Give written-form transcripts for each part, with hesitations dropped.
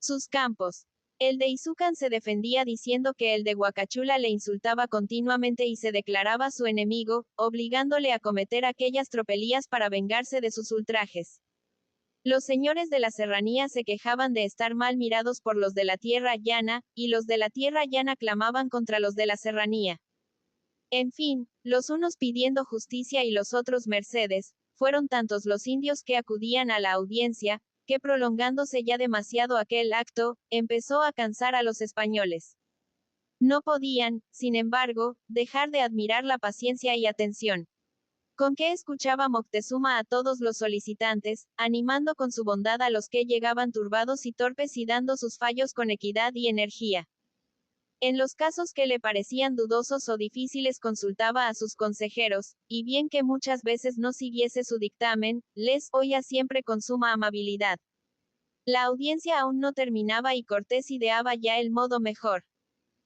sus campos. El de Izukan se defendía diciendo que el de Huacachula le insultaba continuamente y se declaraba su enemigo, obligándole a cometer aquellas tropelías para vengarse de sus ultrajes. Los señores de la serranía se quejaban de estar mal mirados por los de la tierra llana, y los de la tierra llana clamaban contra los de la serranía. En fin, los unos pidiendo justicia y los otros mercedes, fueron tantos los indios que acudían a la audiencia, que prolongándose ya demasiado aquel acto, empezó a cansar a los españoles. No podían, sin embargo, dejar de admirar la paciencia y atención con que escuchaba Moctezuma a todos los solicitantes, animando con su bondad a los que llegaban turbados y torpes y dando sus fallos con equidad y energía. En los casos que le parecían dudosos o difíciles consultaba a sus consejeros, y bien que muchas veces no siguiese su dictamen, les oía siempre con suma amabilidad. La audiencia aún no terminaba y Cortés ideaba ya el modo mejor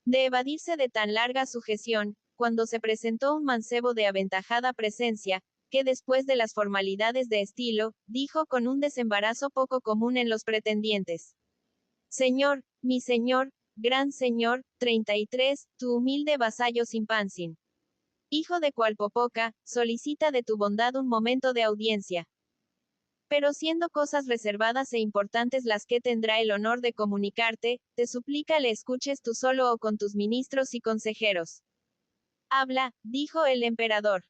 de evadirse de tan larga sujeción, cuando se presentó un mancebo de aventajada presencia, que después de las formalidades de estilo, dijo con un desembarazo poco común en los pretendientes. Señor, mi señor, gran señor, 33, tu humilde vasallo Simpansin, hijo de Cualpopoca, solicita de tu bondad un momento de audiencia. Pero siendo cosas reservadas e importantes las que tendrá el honor de comunicarte, te suplica le escuches tú solo o con tus ministros y consejeros. Habla, dijo el emperador.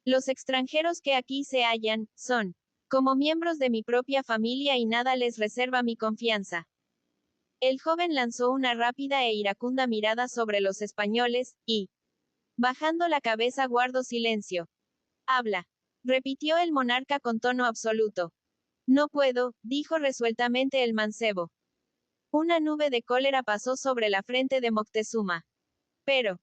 Los extranjeros que aquí se hallan, son, como miembros de mi propia familia y nada les reserva mi confianza. El joven lanzó una rápida e iracunda mirada sobre los españoles, y, bajando la cabeza guardó silencio. Habla, repitió el monarca con tono absoluto. No puedo, dijo resueltamente el mancebo. Una nube de cólera pasó sobre la frente de Moctezuma. Pero,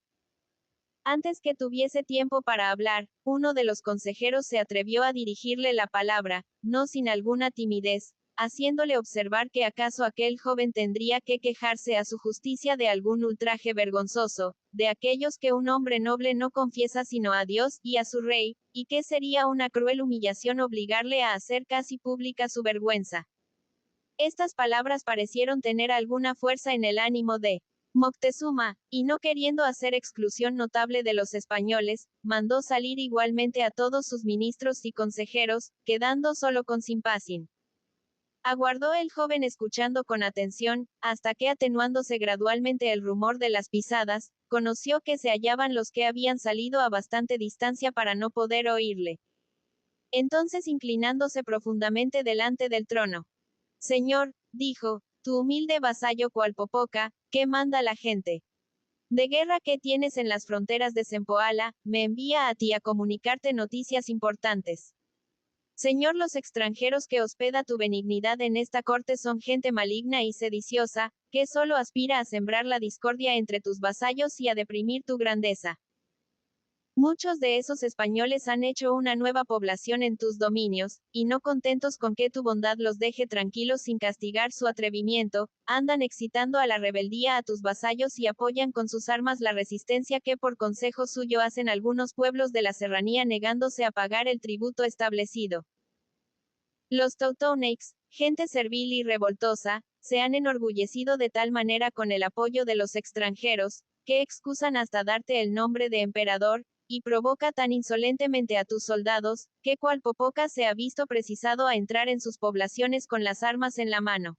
antes que tuviese tiempo para hablar, uno de los consejeros se atrevió a dirigirle la palabra, no sin alguna timidez, haciéndole observar que acaso aquel joven tendría que quejarse a su justicia de algún ultraje vergonzoso, de aquellos que un hombre noble no confiesa sino a Dios y a su rey, y que sería una cruel humillación obligarle a hacer casi pública su vergüenza. Estas palabras parecieron tener alguna fuerza en el ánimo de Moctezuma, y no queriendo hacer exclusión notable de los españoles, mandó salir igualmente a todos sus ministros y consejeros, quedando solo con Simpacin. Aguardó el joven escuchando con atención, hasta que atenuándose gradualmente el rumor de las pisadas, conoció que se hallaban los que habían salido a bastante distancia para no poder oírle. Entonces inclinándose profundamente delante del trono. Señor, dijo, tu humilde vasallo Cualpopoca, ¿qué manda la gente de guerra que tienes en las fronteras de Zempoala, me envía a ti a comunicarte noticias importantes. Señor, los extranjeros que hospeda tu benignidad en esta corte son gente maligna y sediciosa, que solo aspira a sembrar la discordia entre tus vasallos y a deprimir tu grandeza. Muchos de esos españoles han hecho una nueva población en tus dominios, y no contentos con que tu bondad los deje tranquilos sin castigar su atrevimiento, andan excitando a la rebeldía a tus vasallos y apoyan con sus armas la resistencia que por consejo suyo hacen algunos pueblos de la serranía negándose a pagar el tributo establecido. Los Totonacs, gente servil y revoltosa, se han enorgullecido de tal manera con el apoyo de los extranjeros, que excusan hasta darte el nombre de emperador, y provoca tan insolentemente a tus soldados, que Cualpopoca se ha visto precisado a entrar en sus poblaciones con las armas en la mano.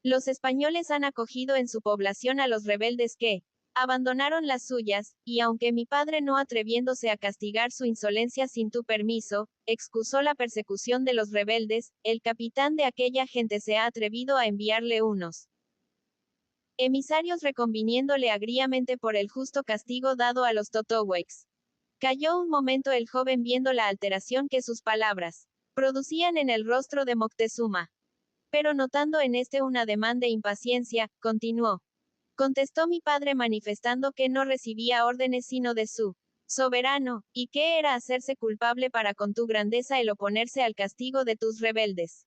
Los españoles han acogido en su población a los rebeldes que abandonaron las suyas, y aunque mi padre no atreviéndose a castigar su insolencia sin tu permiso, excusó la persecución de los rebeldes, el capitán de aquella gente se ha atrevido a enviarle unos emisarios reconviniéndole agriamente por el justo castigo dado a los Totowecs. Calló un momento el joven viendo la alteración que sus palabras producían en el rostro de Moctezuma. Pero notando en este un ademán de impaciencia, continuó. Contestó mi padre manifestando que no recibía órdenes sino de su soberano, y que era hacerse culpable para con tu grandeza el oponerse al castigo de tus rebeldes.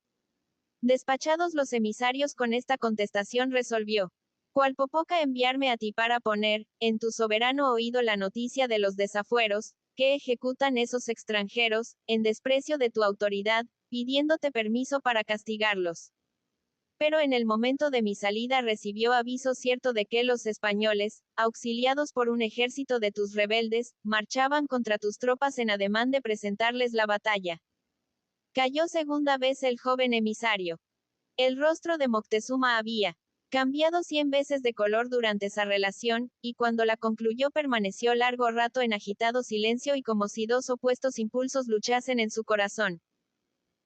Despachados los emisarios con esta contestación resolvió Cualpopoca enviarme a ti para poner, en tu soberano oído la noticia de los desafueros, que ejecutan esos extranjeros, en desprecio de tu autoridad, pidiéndote permiso para castigarlos. Pero en el momento de mi salida recibió aviso cierto de que los españoles, auxiliados por un ejército de tus rebeldes, marchaban contra tus tropas en ademán de presentarles la batalla. Cayó segunda vez el joven emisario. El rostro de Moctezuma había cambiado 100 veces de color durante esa relación, y cuando la concluyó permaneció largo rato en agitado silencio y como si dos opuestos impulsos luchasen en su corazón.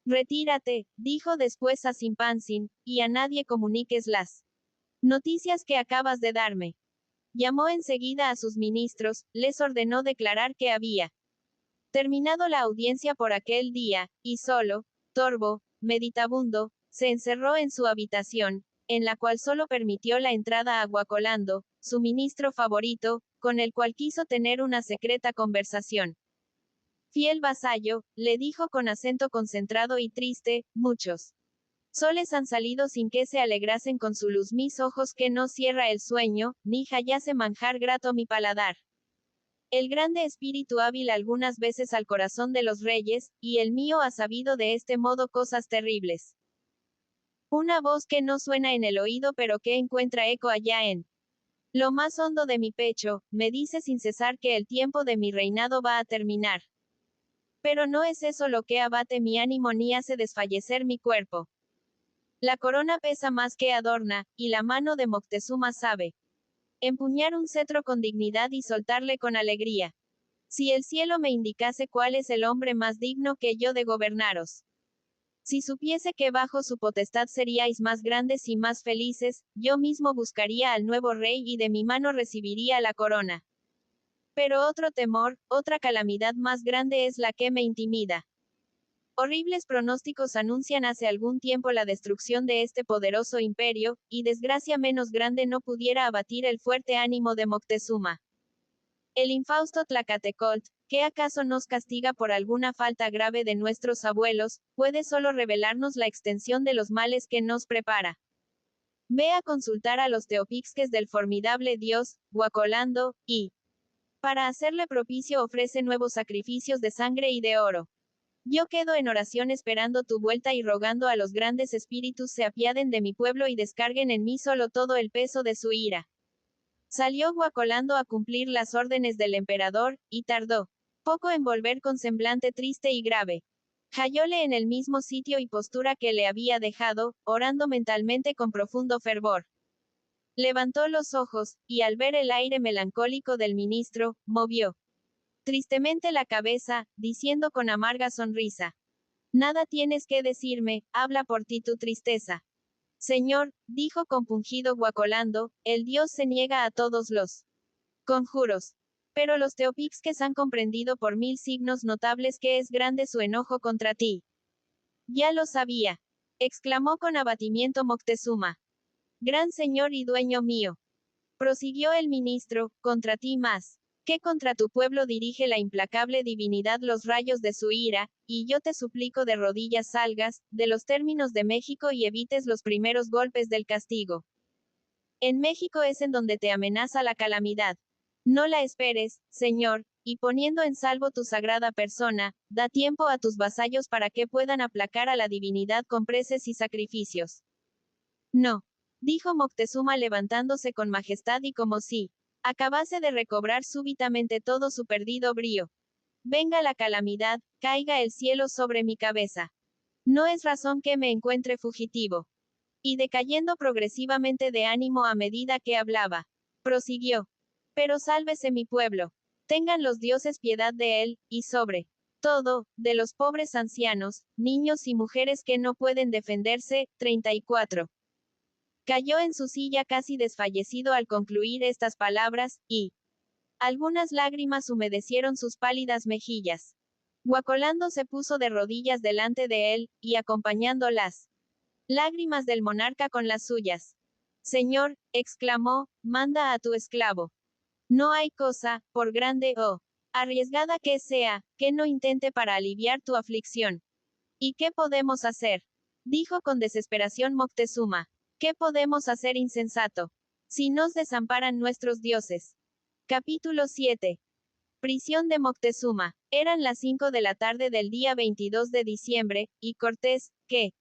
Retírate, dijo después a Simpansin, y a nadie comuniques las noticias que acabas de darme. Llamó enseguida a sus ministros, les ordenó declarar que había terminado la audiencia por aquel día, y solo, torvo, meditabundo, se encerró en su habitación, en la cual solo permitió la entrada a Guacolando, su ministro favorito, con el cual quiso tener una secreta conversación. Fiel vasallo, le dijo con acento concentrado y triste, muchos soles han salido sin que se alegrasen con su luz mis ojos que no cierra el sueño, ni hallase manjar grato mi paladar. El grande espíritu hábil algunas veces al corazón de los reyes, y el mío ha sabido de este modo cosas terribles. Una voz que no suena en el oído pero que encuentra eco allá en lo más hondo de mi pecho, me dice sin cesar que el tiempo de mi reinado va a terminar. Pero no es eso lo que abate mi ánimo ni hace desfallecer mi cuerpo. La corona pesa más que adorna, y la mano de Moctezuma sabe empuñar un cetro con dignidad y soltarle con alegría. Si el cielo me indicase cuál es el hombre más digno que yo de gobernaros. Si supiese que bajo su potestad seríais más grandes y más felices, yo mismo buscaría al nuevo rey y de mi mano recibiría la corona. Pero otro temor, otra calamidad más grande es la que me intimida. Horribles pronósticos anuncian hace algún tiempo la destrucción de este poderoso imperio, y desgracia menos grande no pudiera abatir el fuerte ánimo de Moctezuma. El infausto Tlacatecolt, que acaso nos castiga por alguna falta grave de nuestros abuelos, puede solo revelarnos la extensión de los males que nos prepara. Ve a consultar a los teopixques del formidable dios, Guacolando, y, para hacerle propicio ofrece nuevos sacrificios de sangre y de oro. Yo quedo en oración esperando tu vuelta y rogando a los grandes espíritus se apiaden de mi pueblo y descarguen en mí solo todo el peso de su ira. Salió Guacolando a cumplir las órdenes del emperador, y tardó poco en volver con semblante triste y grave. Hallóle en el mismo sitio y postura que le había dejado, orando mentalmente con profundo fervor. Levantó los ojos, y al ver el aire melancólico del ministro, movió tristemente la cabeza, diciendo con amarga sonrisa: Nada tienes que decirme, habla por ti tu tristeza. Señor, dijo compungido Guacolando, el dios se niega a todos los conjuros. Pero los teopixques han comprendido por 1000 signos notables que es grande su enojo contra ti. Ya lo sabía, exclamó con abatimiento Moctezuma. Gran señor y dueño mío. Prosiguió el ministro, contra ti más que contra tu pueblo dirige la implacable divinidad los rayos de su ira, y yo te suplico de rodillas salgas, de los términos de México y evites los primeros golpes del castigo. En México es en donde te amenaza la calamidad. No la esperes, Señor, y poniendo en salvo tu sagrada persona, da tiempo a tus vasallos para que puedan aplacar a la divinidad con preces y sacrificios. No, dijo Moctezuma levantándose con majestad y como si acabase de recobrar súbitamente todo su perdido brío. Venga la calamidad, caiga el cielo sobre mi cabeza. No es razón que me encuentre fugitivo. Y decayendo progresivamente de ánimo a medida que hablaba, prosiguió. Pero sálvese mi pueblo. Tengan los dioses piedad de él, y sobre todo, de los pobres ancianos, niños y mujeres que no pueden defenderse. 34. Cayó en su silla casi desfallecido al concluir estas palabras, y algunas lágrimas humedecieron sus pálidas mejillas. Guacolando se puso de rodillas delante de él, y acompañando las lágrimas del monarca con las suyas. Señor, exclamó, manda a tu esclavo. No hay cosa, por grande o arriesgada que sea, que no intente para aliviar tu aflicción. ¿Y qué podemos hacer? Dijo con desesperación Moctezuma. ¿Qué podemos hacer, insensato? Si nos desamparan nuestros dioses. Capítulo 7. Prisión de Moctezuma. Eran las 5 de la tarde del día 22 de diciembre, y Cortés, que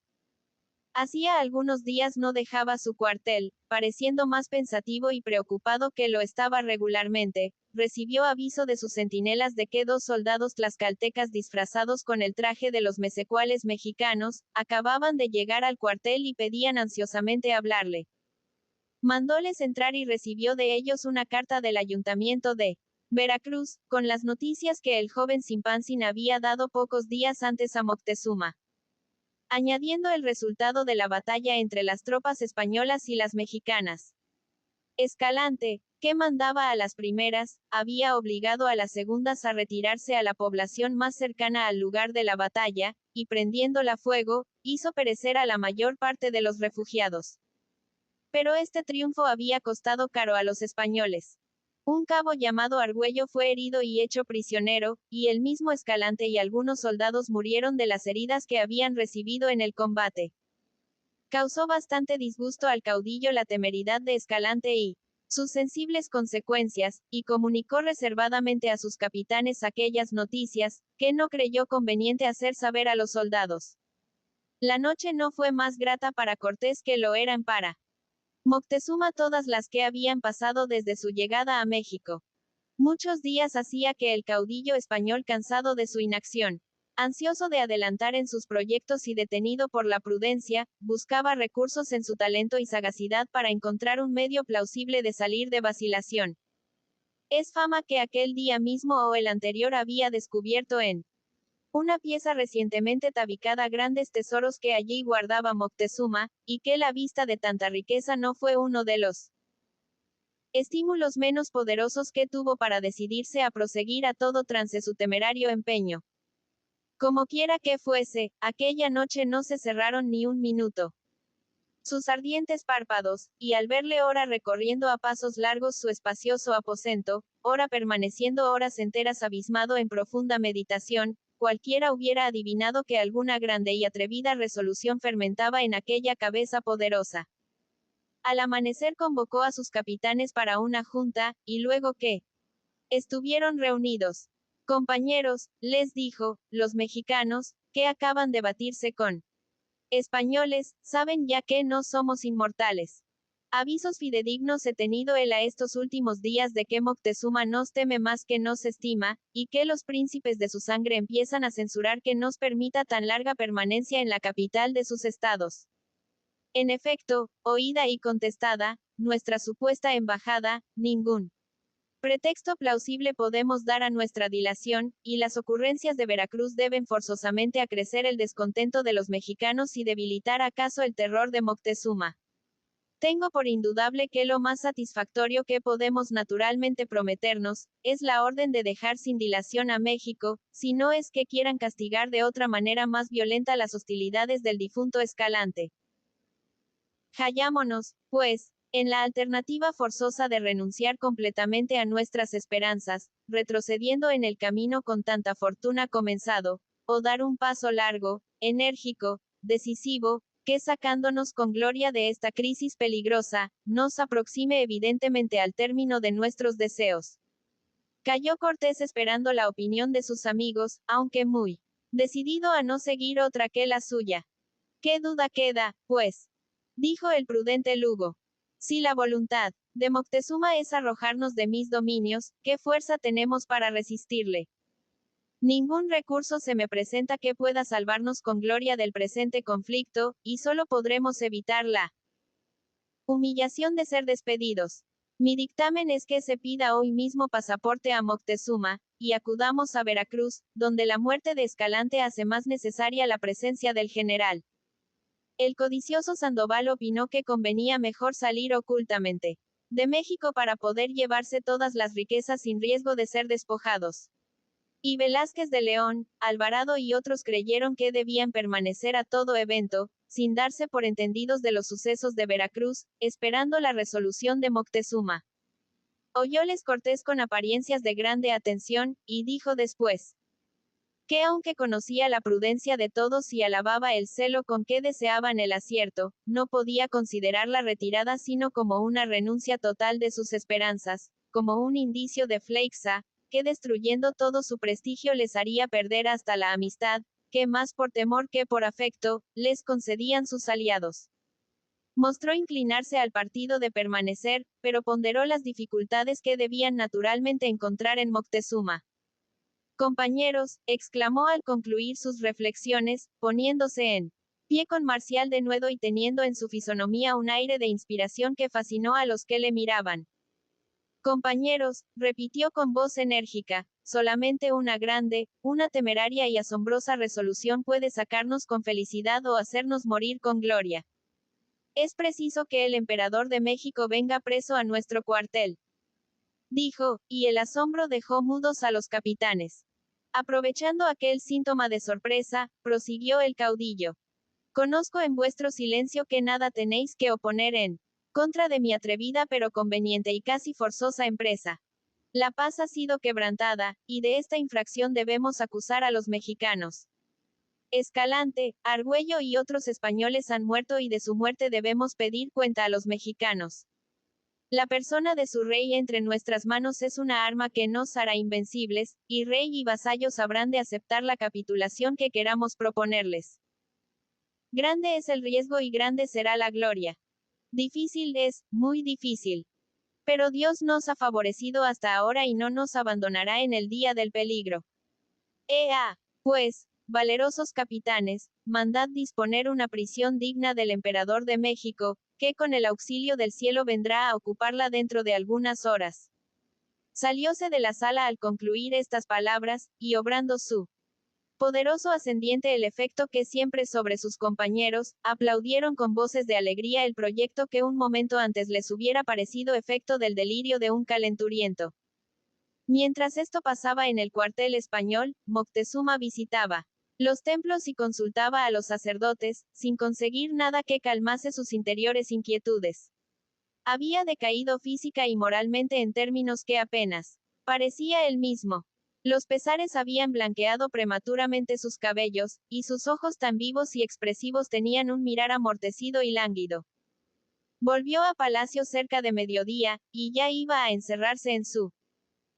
Hacía algunos días no dejaba su cuartel, pareciendo más pensativo y preocupado que lo estaba regularmente. Recibió aviso de sus centinelas de que 2 soldados tlaxcaltecas disfrazados con el traje de los mesecuales mexicanos, acababan de llegar al cuartel y pedían ansiosamente hablarle. Mandóles entrar y recibió de ellos una carta del ayuntamiento de Veracruz, con las noticias que el joven Simpansin había dado pocos días antes a Moctezuma, añadiendo el resultado de la batalla entre las tropas españolas y las mexicanas. Escalante, que mandaba a las primeras, había obligado a las segundas a retirarse a la población más cercana al lugar de la batalla, y prendiéndola fuego, hizo perecer a la mayor parte de los refugiados. Pero este triunfo había costado caro a los españoles. Un cabo llamado Argüello fue herido y hecho prisionero, y el mismo Escalante y algunos soldados murieron de las heridas que habían recibido en el combate. Causó bastante disgusto al caudillo la temeridad de Escalante y sus sensibles consecuencias, y comunicó reservadamente a sus capitanes aquellas noticias, que no creyó conveniente hacer saber a los soldados. La noche no fue más grata para Cortés que lo eran para Moctezuma todas las que habían pasado desde su llegada a México. Muchos días hacía que el caudillo español, cansado de su inacción, ansioso de adelantar en sus proyectos y detenido por la prudencia, buscaba recursos en su talento y sagacidad para encontrar un medio plausible de salir de vacilación. Es fama que aquel día mismo o el anterior había descubierto en una pieza recientemente tabicada grandes tesoros que allí guardaba Moctezuma, y que la vista de tanta riqueza no fue uno de los estímulos menos poderosos que tuvo para decidirse a proseguir a todo trance su temerario empeño. Como quiera que fuese, aquella noche no se cerraron ni un minuto sus ardientes párpados, y al verle ora recorriendo a pasos largos su espacioso aposento, ora permaneciendo horas enteras abismado en profunda meditación, cualquiera hubiera adivinado que alguna grande y atrevida resolución fermentaba en aquella cabeza poderosa. Al amanecer convocó a sus capitanes para una junta, y luego que estuvieron reunidos, compañeros, les dijo, los mexicanos, que acaban de batirse con españoles, saben ya que no somos inmortales. Avisos fidedignos he tenido él a estos últimos días de que Moctezuma nos teme más que nos estima, y que los príncipes de su sangre empiezan a censurar que nos permita tan larga permanencia en la capital de sus estados. En efecto, oída y contestada, nuestra supuesta embajada, ningún pretexto plausible podemos dar a nuestra dilación, y las ocurrencias de Veracruz deben forzosamente acrecer el descontento de los mexicanos y debilitar acaso el terror de Moctezuma. Tengo por indudable que lo más satisfactorio que podemos naturalmente prometernos, es la orden de dejar sin dilación a México, si no es que quieran castigar de otra manera más violenta las hostilidades del difunto Escalante. Hallámonos, pues, en la alternativa forzosa de renunciar completamente a nuestras esperanzas, retrocediendo en el camino con tanta fortuna comenzado, o dar un paso largo, enérgico, decisivo, que sacándonos con gloria de esta crisis peligrosa, nos aproxime evidentemente al término de nuestros deseos. Calló Cortés esperando la opinión de sus amigos, aunque muy decidido a no seguir otra que la suya. ¿Qué duda queda, pues?, dijo el prudente Lugo. Si la voluntad de Moctezuma es arrojarnos de mis dominios, ¿qué fuerza tenemos para resistirle? Ningún recurso se me presenta que pueda salvarnos con gloria del presente conflicto, y solo podremos evitar la humillación de ser despedidos. Mi dictamen es que se pida hoy mismo pasaporte a Moctezuma, y acudamos a Veracruz, donde la muerte de Escalante hace más necesaria la presencia del general. El codicioso Sandoval opinó que convenía mejor salir ocultamente de México para poder llevarse todas las riquezas sin riesgo de ser despojados. Y Velázquez de León, Alvarado y otros creyeron que debían permanecer a todo evento, sin darse por entendidos de los sucesos de Veracruz, esperando la resolución de Moctezuma. Oyóles Cortés con apariencias de grande atención, y dijo después: que aunque conocía la prudencia de todos y alababa el celo con que deseaban el acierto, no podía considerar la retirada sino como una renuncia total de sus esperanzas, como un indicio de flexa, que destruyendo todo su prestigio les haría perder hasta la amistad, que más por temor que por afecto, les concedían sus aliados. Mostró inclinarse al partido de permanecer, pero ponderó las dificultades que debían naturalmente encontrar en Moctezuma. Compañeros, exclamó al concluir sus reflexiones, poniéndose en pie con marcial denuedo y teniendo en su fisonomía un aire de inspiración que fascinó a los que le miraban. Compañeros, repitió con voz enérgica, solamente una grande, una temeraria y asombrosa resolución puede sacarnos con felicidad o hacernos morir con gloria. Es preciso que el emperador de México venga preso a nuestro cuartel. Dijo, y el asombro dejó mudos a los capitanes. Aprovechando aquel síntoma de sorpresa, prosiguió el caudillo. Conozco en vuestro silencio que nada tenéis que oponer en contra de mi atrevida pero conveniente y casi forzosa empresa. La paz ha sido quebrantada, y de esta infracción debemos acusar a los mexicanos. Escalante, Argüello y otros españoles han muerto y de su muerte debemos pedir cuenta a los mexicanos. La persona de su rey entre nuestras manos es una arma que nos hará invencibles, y rey y vasallos habrán de aceptar la capitulación que queramos proponerles. Grande es el riesgo y grande será la gloria. Difícil es, muy difícil. Pero Dios nos ha favorecido hasta ahora y no nos abandonará en el día del peligro. Pues, valerosos capitanes, mandad disponer una prisión digna del emperador de México, que con el auxilio del cielo vendrá a ocuparla dentro de algunas horas. Salióse de la sala al concluir estas palabras, y obrando su poderoso ascendiente el efecto que siempre sobre sus compañeros, aplaudieron con voces de alegría el proyecto que un momento antes les hubiera parecido efecto del delirio de un calenturiento. Mientras esto pasaba en el cuartel español, Moctezuma visitaba los templos y consultaba a los sacerdotes, sin conseguir nada que calmase sus interiores inquietudes. Había decaído física y moralmente en términos que apenas parecía él mismo. Los pesares habían blanqueado prematuramente sus cabellos, y sus ojos tan vivos y expresivos tenían un mirar amortecido y lánguido. Volvió a palacio cerca de mediodía, y ya iba a encerrarse en su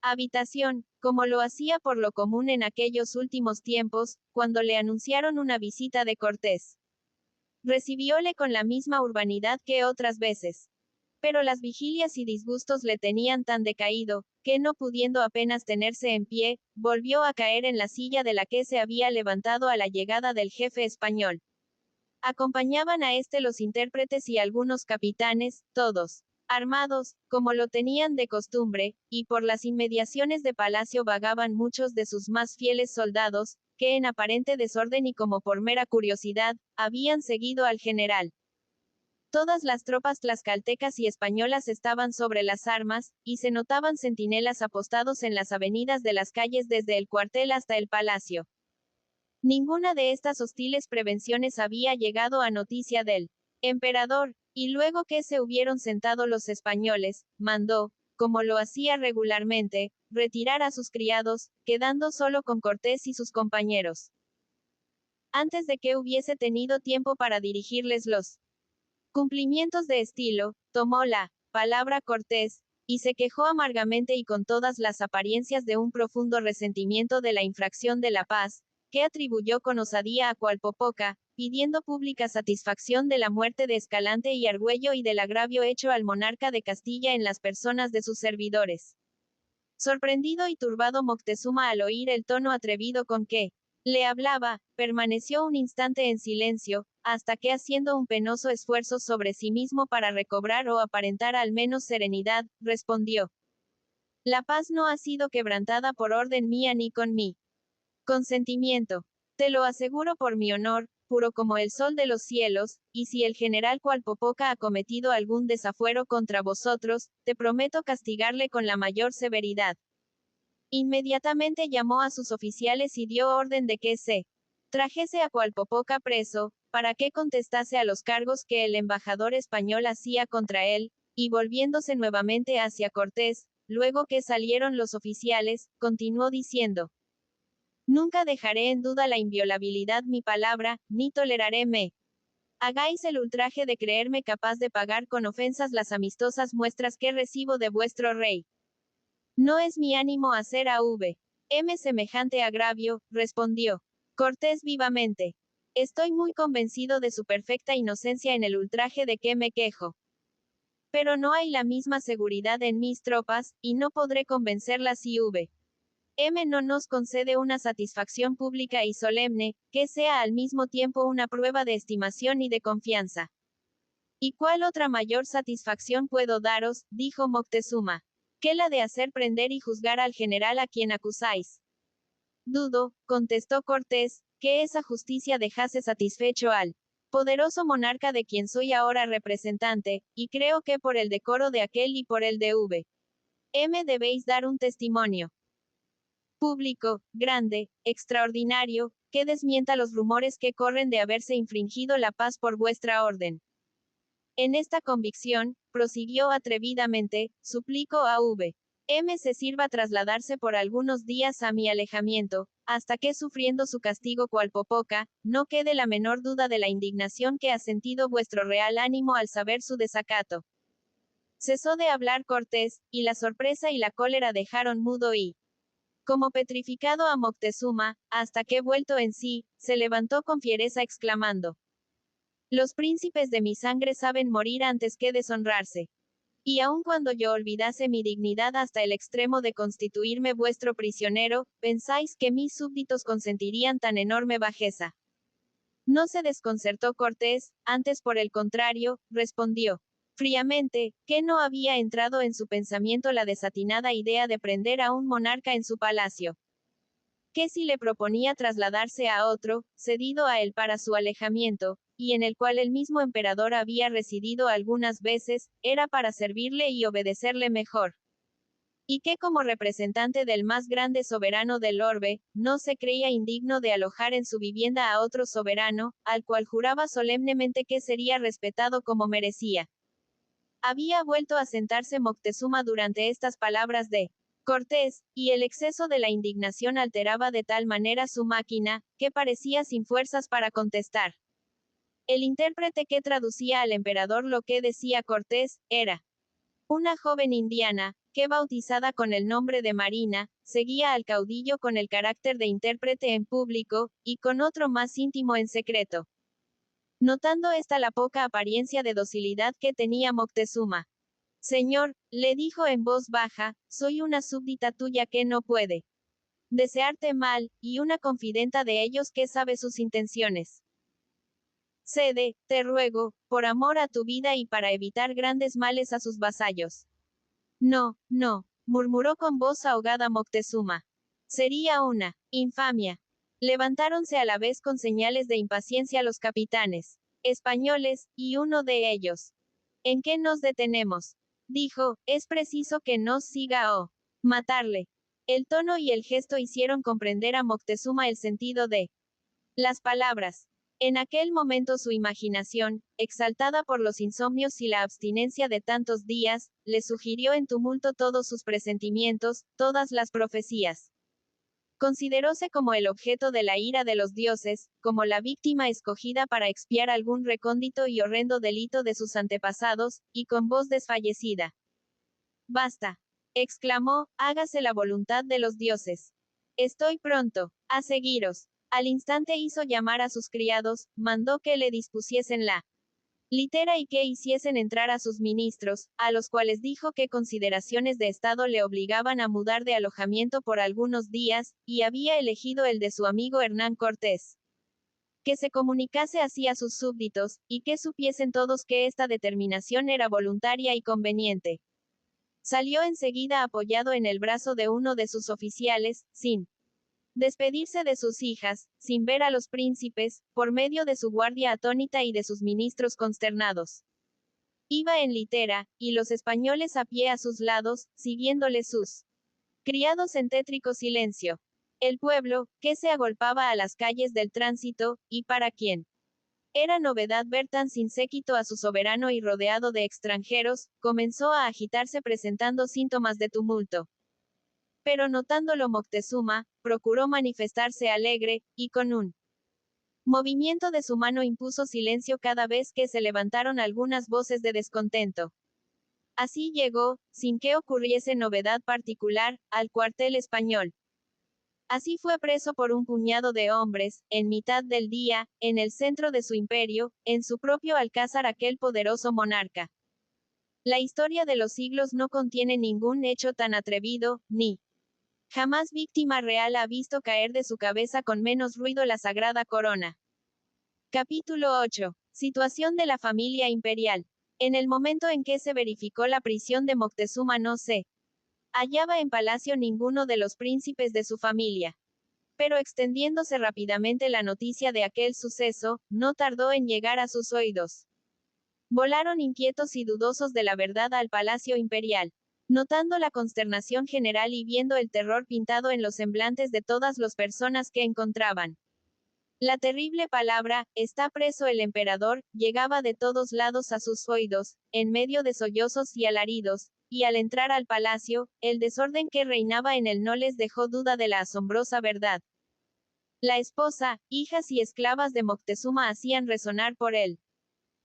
habitación, como lo hacía por lo común en aquellos últimos tiempos, cuando le anunciaron una visita de Cortés. Recibióle con la misma urbanidad que otras veces. Pero las vigilias y disgustos le tenían tan decaído, que no pudiendo apenas tenerse en pie, volvió a caer en la silla de la que se había levantado a la llegada del jefe español. Acompañaban a este los intérpretes y algunos capitanes, todos armados, como lo tenían de costumbre, y por las inmediaciones de palacio vagaban muchos de sus más fieles soldados, que en aparente desorden y como por mera curiosidad, habían seguido al general. Todas las tropas tlaxcaltecas y españolas estaban sobre las armas, y se notaban centinelas apostados en las avenidas de las calles desde el cuartel hasta el palacio. Ninguna de estas hostiles prevenciones había llegado a noticia del emperador, y luego que se hubieron sentado los españoles, mandó, como lo hacía regularmente, retirar a sus criados, quedando solo con Cortés y sus compañeros. Antes de que hubiese tenido tiempo para dirigirles los cumplimientos de estilo, tomó la palabra Cortés, y se quejó amargamente y con todas las apariencias de un profundo resentimiento de la infracción de la paz, que atribuyó con osadía a Qualpopoca, pidiendo pública satisfacción de la muerte de Escalante y Argüello y del agravio hecho al monarca de Castilla en las personas de sus servidores. Sorprendido y turbado Moctezuma al oír el tono atrevido con que le hablaba, permaneció un instante en silencio, hasta que haciendo un penoso esfuerzo sobre sí mismo para recobrar o aparentar al menos serenidad, respondió: La paz no ha sido quebrantada por orden mía ni con mi consentimiento. Te lo aseguro por mi honor, puro como el sol de los cielos, y si el general Qualpopoca ha cometido algún desafuero contra vosotros, te prometo castigarle con la mayor severidad. Inmediatamente llamó a sus oficiales y dio orden de que se trajese a Qualpopoca preso, para que contestase a los cargos que el embajador español hacía contra él, y volviéndose nuevamente hacia Cortés, luego que salieron los oficiales, continuó diciendo: Nunca dejaré en duda la inviolabilidad mi palabra, ni toleraré me hagáis el ultraje de creerme capaz de pagar con ofensas las amistosas muestras que recibo de vuestro rey. No es mi ánimo hacer a V. M semejante agravio, respondió Cortés vivamente. Estoy muy convencido de su perfecta inocencia en el ultraje de que me quejo. Pero no hay la misma seguridad en mis tropas, y no podré convencerlas si V. no nos concede una satisfacción pública y solemne, que sea al mismo tiempo una prueba de estimación y de confianza. ¿Y cuál otra mayor satisfacción puedo daros? Dijo Moctezuma. Que la de hacer prender y juzgar al general a quien acusáis. Dudo, contestó Cortés, que esa justicia dejase satisfecho al poderoso monarca de quien soy ahora representante, y creo que por el decoro de aquel y por el de V. debéis dar un testimonio público, grande, extraordinario, que desmienta los rumores que corren de haberse infringido la paz por vuestra orden. En esta convicción, prosiguió atrevidamente, suplico a V. se sirva trasladarse por algunos días a mi alejamiento, hasta que sufriendo su castigo cual popoca, no quede la menor duda de la indignación que ha sentido vuestro real ánimo al saber su desacato. Cesó de hablar Cortés, y la sorpresa y la cólera dejaron mudo y como petrificado a Moctezuma, hasta que vuelto en sí, se levantó con fiereza exclamando: Los príncipes de mi sangre saben morir antes que deshonrarse. Y aun cuando yo olvidase mi dignidad hasta el extremo de constituirme vuestro prisionero, ¿pensáis que mis súbditos consentirían tan enorme bajeza? No se desconcertó Cortés, antes por el contrario, respondió fríamente, que no había entrado en su pensamiento la desatinada idea de prender a un monarca en su palacio. Que si le proponía trasladarse a otro, cedido a él para su alejamiento, y en el cual el mismo emperador había residido algunas veces, era para servirle y obedecerle mejor. Y que como representante del más grande soberano del orbe, no se creía indigno de alojar en su vivienda a otro soberano, al cual juraba solemnemente que sería respetado como merecía. Había vuelto a sentarse Moctezuma durante estas palabras de Cortés, y el exceso de la indignación alteraba de tal manera su máquina, que parecía sin fuerzas para contestar. El intérprete que traducía al emperador lo que decía Cortés, era una joven indiana, que bautizada con el nombre de Marina, seguía al caudillo con el carácter de intérprete en público, y con otro más íntimo en secreto. Notando esta la poca apariencia de docilidad que tenía Moctezuma. Señor, le dijo en voz baja, soy una súbdita tuya que no puede desearte mal, y una confidenta de ellos que sabe sus intenciones. Cede, te ruego, por amor a tu vida y para evitar grandes males a sus vasallos. No, no, murmuró con voz ahogada Moctezuma. Sería una infamia. Levantáronse a la vez con señales de impaciencia los capitanes españoles, y uno de ellos. ¿En qué nos detenemos? Dijo, es preciso que nos siga o matarle. El tono y el gesto hicieron comprender a Moctezuma el sentido de las palabras. En aquel momento su imaginación, exaltada por los insomnios y la abstinencia de tantos días, le sugirió en tumulto todos sus presentimientos, todas las profecías. Consideróse como el objeto de la ira de los dioses, como la víctima escogida para expiar algún recóndito y horrendo delito de sus antepasados, y con voz desfallecida. Basta. Exclamó, hágase la voluntad de los dioses. Estoy pronto a seguiros. Al instante hizo llamar a sus criados, mandó que le dispusiesen la litera y que hiciesen entrar a sus ministros, a los cuales dijo que consideraciones de Estado le obligaban a mudar de alojamiento por algunos días, y había elegido el de su amigo Hernán Cortés. Que se comunicase así a sus súbditos, y que supiesen todos que esta determinación era voluntaria y conveniente. Salió enseguida apoyado en el brazo de uno de sus oficiales, sin despedirse de sus hijas, sin ver a los príncipes, por medio de su guardia atónita y de sus ministros consternados. Iba en litera, y los españoles a pie a sus lados, siguiéndole sus criados en tétrico silencio. El pueblo, que se agolpaba a las calles del tránsito, y para quien era novedad ver tan sin séquito a su soberano y rodeado de extranjeros, comenzó a agitarse presentando síntomas de tumulto. Pero notándolo Moctezuma, procuró manifestarse alegre, y con un movimiento de su mano impuso silencio cada vez que se levantaron algunas voces de descontento. Así llegó, sin que ocurriese novedad particular, al cuartel español. Así fue preso por un puñado de hombres, en mitad del día, en el centro de su imperio, en su propio alcázar aquel poderoso monarca. La historia de los siglos no contiene ningún hecho tan atrevido, ni jamás víctima real ha visto caer de su cabeza con menos ruido la sagrada corona. Capítulo 8. Situación de la familia imperial. En el momento en que se verificó la prisión de Moctezuma no se hallaba en palacio ninguno de los príncipes de su familia. Pero extendiéndose rápidamente la noticia de aquel suceso, no tardó en llegar a sus oídos. Volaron inquietos y dudosos de la verdad al palacio imperial. Notando la consternación general y viendo el terror pintado en los semblantes de todas las personas que encontraban la terrible palabra, está preso el emperador, llegaba de todos lados a sus oídos, en medio de sollozos y alaridos, y al entrar al palacio, el desorden que reinaba en él no les dejó duda de la asombrosa verdad. La esposa, hijas y esclavas de Moctezuma hacían resonar por él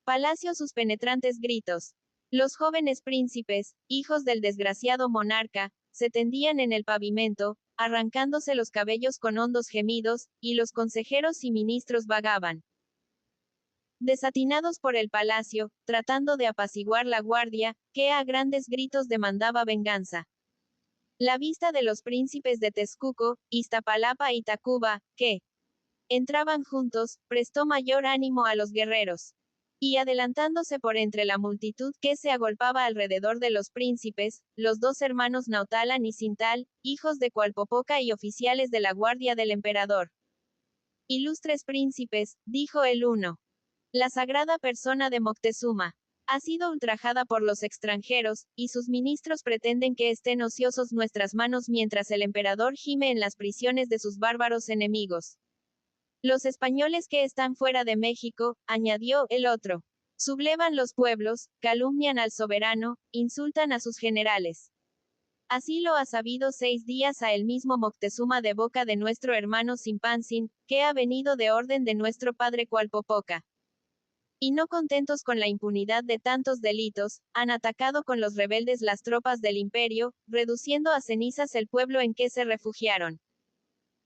palacio sus penetrantes gritos. Los jóvenes príncipes, hijos del desgraciado monarca, se tendían en el pavimento, arrancándose los cabellos con hondos gemidos, y los consejeros y ministros vagaban desatinados por el palacio, tratando de apaciguar la guardia, que a grandes gritos demandaba venganza. La vista de los príncipes de Texcoco, Iztapalapa y Tacuba, que entraban juntos, prestó mayor ánimo a los guerreros. Y adelantándose por entre la multitud que se agolpaba alrededor de los príncipes, los dos hermanos Nautalan y Sintal, hijos de Cualpopoca y oficiales de la guardia del emperador. Ilustres príncipes, dijo el uno. La sagrada persona de Moctezuma ha sido ultrajada por los extranjeros, y sus ministros pretenden que estén ociosos nuestras manos mientras el emperador gime en las prisiones de sus bárbaros enemigos. Los españoles que están fuera de México, añadió el otro, sublevan los pueblos, calumnian al soberano, insultan a sus generales. Así lo ha sabido 6 días a el mismo Moctezuma de boca de nuestro hermano Simpansin, que ha venido de orden de nuestro padre Cualpopoca. Y no contentos con la impunidad de tantos delitos, han atacado con los rebeldes las tropas del imperio, reduciendo a cenizas el pueblo en que se refugiaron.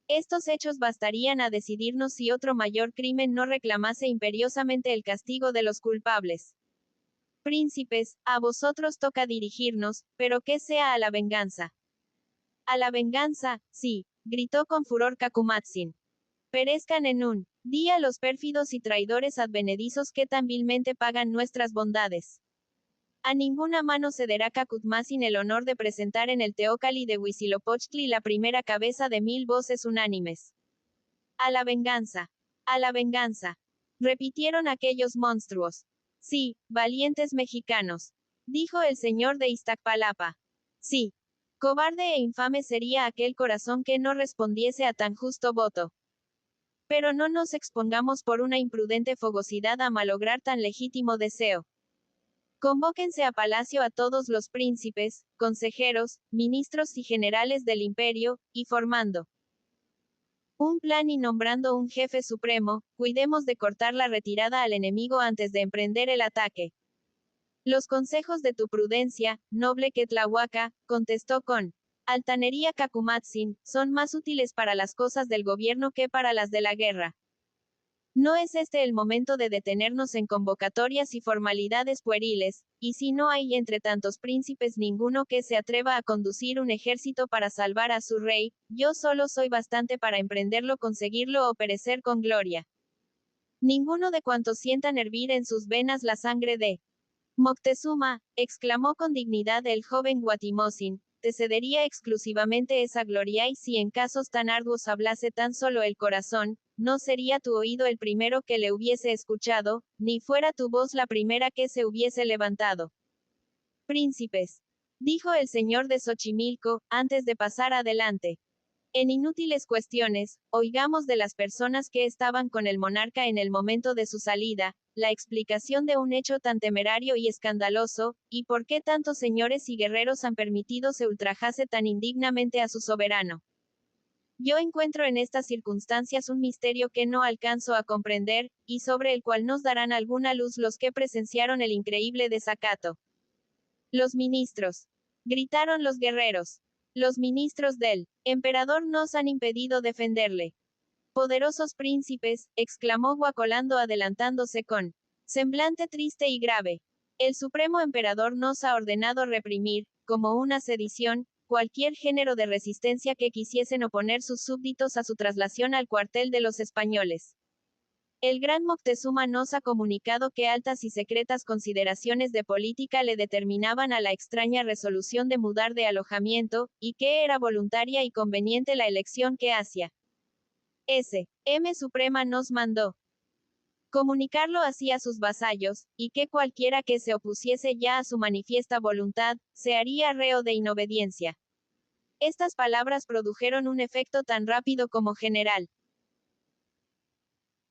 Estos hechos bastarían a decidirnos si otro mayor crimen no reclamase imperiosamente el castigo de los culpables. Príncipes, a vosotros toca dirigirnos, pero que sea a la venganza. A la venganza, sí, gritó con furor Cacumatzin. Perezcan en un día los pérfidos y traidores advenedizos que tan vilmente pagan nuestras bondades. A ninguna mano cederá Cacutmácin el honor de presentar en el Teócali de Huitzilopochtli la primera cabeza de 1000 voces unánimes. A la venganza. A la venganza. Repitieron aquellos monstruos. Sí, valientes mexicanos. Dijo el señor de Iztapalapa. Sí. Cobarde e infame sería aquel corazón que no respondiese a tan justo voto. Pero no nos expongamos por una imprudente fogosidad a malograr tan legítimo deseo. Convóquense a palacio a todos los príncipes, consejeros, ministros y generales del imperio, y formando un plan y nombrando un jefe supremo, cuidemos de cortar la retirada al enemigo antes de emprender el ataque. Los consejos de tu prudencia, noble Quetlahuaca, contestó con altanería Cacumatzin, son más útiles para las cosas del gobierno que para las de la guerra. No es este el momento de detenernos en convocatorias y formalidades pueriles, y si no hay entre tantos príncipes ninguno que se atreva a conducir un ejército para salvar a su rey, yo solo soy bastante para emprenderlo, conseguirlo o perecer con gloria. Ninguno de cuantos sientan hervir en sus venas la sangre de Moctezuma, exclamó con dignidad el joven Guatimozin, te cedería exclusivamente esa gloria y si en casos tan arduos hablase tan solo el corazón, no sería tu oído el primero que le hubiese escuchado, ni fuera tu voz la primera que se hubiese levantado. Príncipes, dijo el señor de Xochimilco, antes de pasar adelante. En inútiles cuestiones, oigamos de las personas que estaban con el monarca en el momento de su salida, la explicación de un hecho tan temerario y escandaloso, y por qué tantos señores y guerreros han permitido se ultrajase tan indignamente a su soberano. Yo encuentro en estas circunstancias un misterio que no alcanzo a comprender, y sobre el cual nos darán alguna luz los que presenciaron el increíble desacato. Los ministros. Gritaron los guerreros. Los ministros del emperador nos han impedido defenderle. Poderosos príncipes, exclamó Guacolando adelantándose con semblante triste y grave. El supremo emperador nos ha ordenado reprimir, como una sedición, cualquier género de resistencia que quisiesen oponer sus súbditos a su traslación al cuartel de los españoles. El gran Moctezuma nos ha comunicado que altas y secretas consideraciones de política le determinaban a la extraña resolución de mudar de alojamiento, y que era voluntaria y conveniente la elección que hacía. S.M. Suprema nos mandó comunicarlo así a sus vasallos, y que cualquiera que se opusiese ya a su manifiesta voluntad, se haría reo de inobediencia. Estas palabras produjeron un efecto tan rápido como general.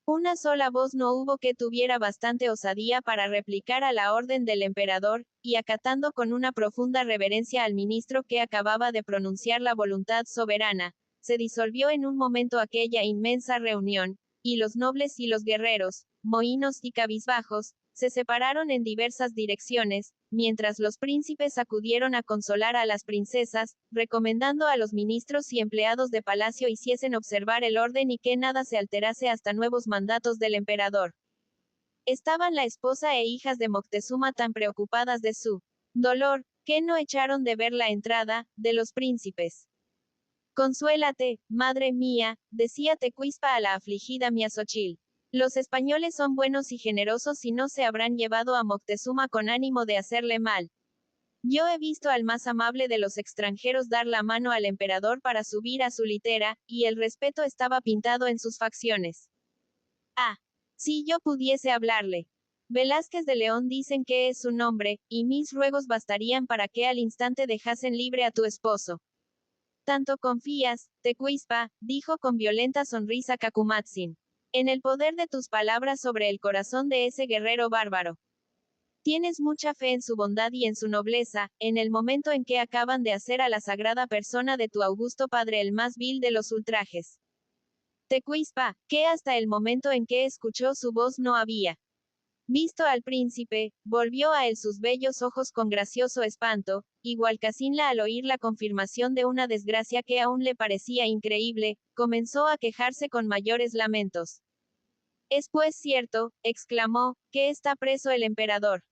Una sola voz no hubo que tuviera bastante osadía para replicar a la orden del emperador, y acatando con una profunda reverencia al ministro que acababa de pronunciar la voluntad soberana, se disolvió en un momento aquella inmensa reunión, y los nobles y los guerreros, mohínos y cabizbajos, se separaron en diversas direcciones, mientras los príncipes acudieron a consolar a las princesas, recomendando a los ministros y empleados de palacio hiciesen observar el orden y que nada se alterase hasta nuevos mandatos del emperador. Estaban la esposa e hijas de Moctezuma tan preocupadas de su dolor, que no echaron de ver la entrada de los príncipes. Consuélate, madre mía, decía Tecuispa a la afligida Miazochil. Los españoles son buenos y generosos y no se habrán llevado a Moctezuma con ánimo de hacerle mal. Yo he visto al más amable de los extranjeros dar la mano al emperador para subir a su litera, y el respeto estaba pintado en sus facciones. Ah, si yo pudiese hablarle. Velázquez de León dicen que es su nombre, y mis ruegos bastarían para que al instante dejasen libre a tu esposo. Tanto confías, Tecuispa, dijo con violenta sonrisa Cacumatzin, en el poder de tus palabras sobre el corazón de ese guerrero bárbaro. Tienes mucha fe en su bondad y en su nobleza, en el momento en que acaban de hacer a la sagrada persona de tu augusto padre el más vil de los ultrajes. Tecuispa, que hasta el momento en que escuchó su voz no había visto al príncipe, volvió a él sus bellos ojos con gracioso espanto, y Gualcacinla al oír la confirmación de una desgracia que aún le parecía increíble, comenzó a quejarse con mayores lamentos. Es pues cierto, exclamó, que está preso el emperador.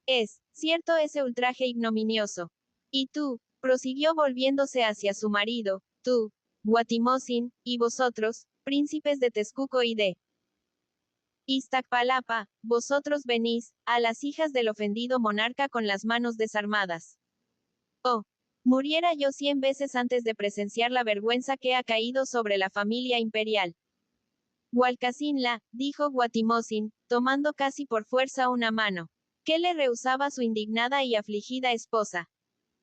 Es cierto ese ultraje ignominioso. Y tú, prosiguió volviéndose hacia su marido, tú, Guatimozin, y vosotros, príncipes de Texcoco y de Iztacpalapa, vosotros venís, a las hijas del ofendido monarca con las manos desarmadas. Oh, muriera yo 100 veces antes de presenciar la vergüenza que ha caído sobre la familia imperial. Gualcacinla, dijo Guatimozin, tomando casi por fuerza una mano, que le rehusaba su indignada y afligida esposa.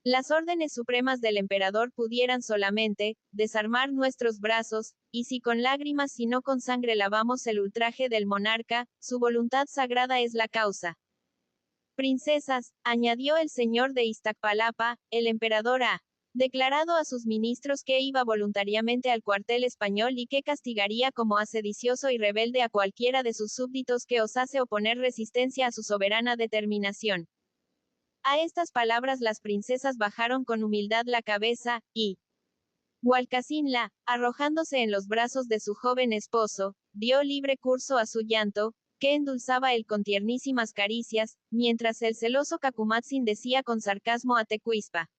Las órdenes supremas del emperador pudieran solamente desarmar nuestros brazos, y si con lágrimas y no con sangre lavamos el ultraje del monarca, su voluntad sagrada es la causa. Princesas, añadió el señor de Iztacpalapa, el emperador ha declarado a sus ministros que iba voluntariamente al cuartel español y que castigaría como a sedicioso y rebelde a cualquiera de sus súbditos que osase oponer resistencia a su soberana determinación. A estas palabras las princesas bajaron con humildad la cabeza, y Gualcacinla, arrojándose en los brazos de su joven esposo, dio libre curso a su llanto, que endulzaba él con tiernísimas caricias, mientras el celoso Cacumatzin decía con sarcasmo a Tecuispa.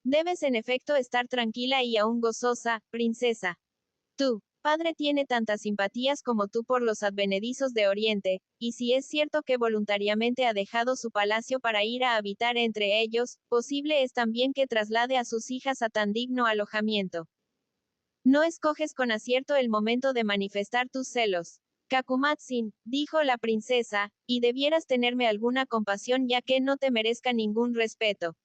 Debes en efecto estar tranquila y aún gozosa, princesa. Tú, padre tiene tantas simpatías como tú por los advenedizos de Oriente, y si es cierto que voluntariamente ha dejado su palacio para ir a habitar entre ellos, posible es también que traslade a sus hijas a tan digno alojamiento. No escoges con acierto el momento de manifestar tus celos. Cacumatzin, dijo la princesa, y debieras tenerme alguna compasión ya que no te merezca ningún respeto.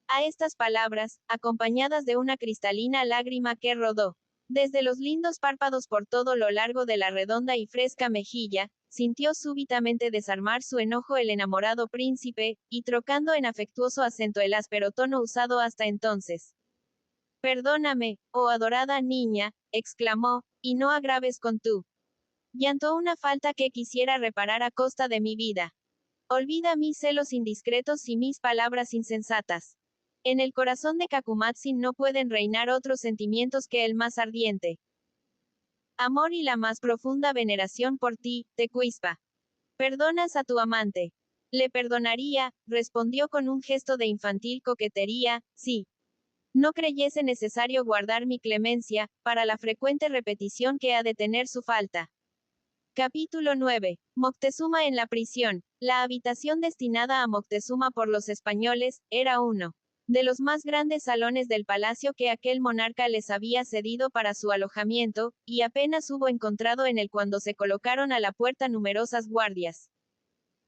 A estas palabras, acompañadas de una cristalina lágrima que rodó desde los lindos párpados por todo lo largo de la redonda y fresca mejilla, sintió súbitamente desarmar su enojo el enamorado príncipe, y trocando en afectuoso acento el áspero tono usado hasta entonces. Perdóname, oh adorada niña, exclamó, y no agraves con tu llanto una falta que quisiera reparar a costa de mi vida. Olvida mis celos indiscretos y mis palabras insensatas. En el corazón de Kakumatsin no pueden reinar otros sentimientos que el más ardiente amor y la más profunda veneración por ti, Tecuispa. ¿Perdonas a tu amante? Le perdonaría, respondió con un gesto de infantil coquetería, sí. No creyese necesario guardar mi clemencia, para la frecuente repetición que ha de tener su falta. Capítulo 9. Moctezuma en la prisión. La habitación destinada a Moctezuma por los españoles, era uno de los más grandes salones del palacio que aquel monarca les había cedido para su alojamiento, y apenas hubo encontrado en él cuando se colocaron a la puerta numerosas guardias.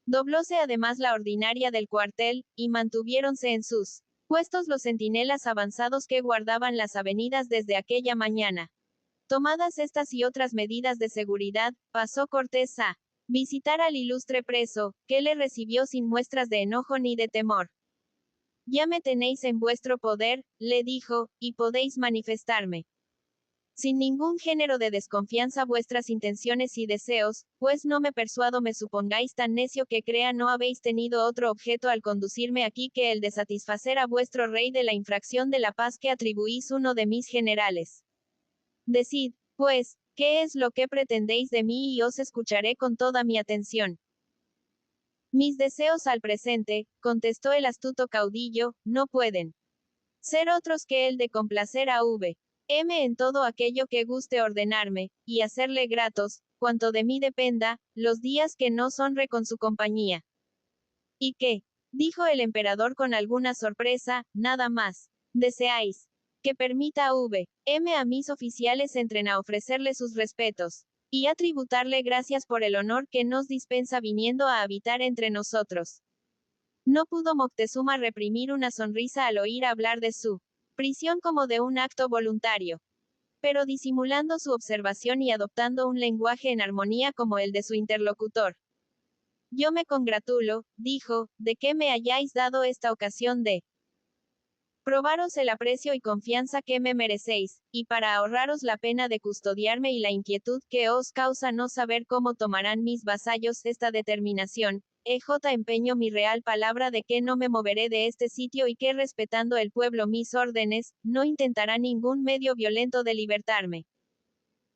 Doblóse además la ordinaria del cuartel, y mantuviéronse en sus puestos los centinelas avanzados que guardaban las avenidas desde aquella mañana. Tomadas estas y otras medidas de seguridad, pasó Cortés a visitar al ilustre preso, que le recibió sin muestras de enojo ni de temor. Ya me tenéis en vuestro poder, le dijo, y podéis manifestarme sin ningún género de desconfianza vuestras intenciones y deseos, pues no me persuado me supongáis tan necio que crea no habéis tenido otro objeto al conducirme aquí que el de satisfacer a vuestro rey de la infracción de la paz que atribuís uno de mis generales. Decid, pues, ¿qué es lo que pretendéis de mí y os escucharé con toda mi atención? Mis deseos al presente, contestó el astuto caudillo, no pueden ser otros que el de complacer a V.M. en todo aquello que guste ordenarme, y hacerle gratos, cuanto de mí dependa, los días que no honre con su compañía. ¿Y qué? Dijo el emperador con alguna sorpresa, nada más. ¿Deseáis que permita a V.M. a mis oficiales entren a ofrecerle sus respetos y a tributarle gracias por el honor que nos dispensa viniendo a habitar entre nosotros? No pudo Moctezuma reprimir una sonrisa al oír hablar de su prisión como de un acto voluntario. Pero disimulando su observación y adoptando un lenguaje en armonía como el de su interlocutor. Yo me congratulo, dijo, de que me hayáis dado esta ocasión de probaros el aprecio y confianza que me merecéis, y para ahorraros la pena de custodiarme y la inquietud que os causa no saber cómo tomarán mis vasallos esta determinación, empeño mi real palabra de que no me moveré de este sitio y que respetando el pueblo mis órdenes, no intentará ningún medio violento de libertarme.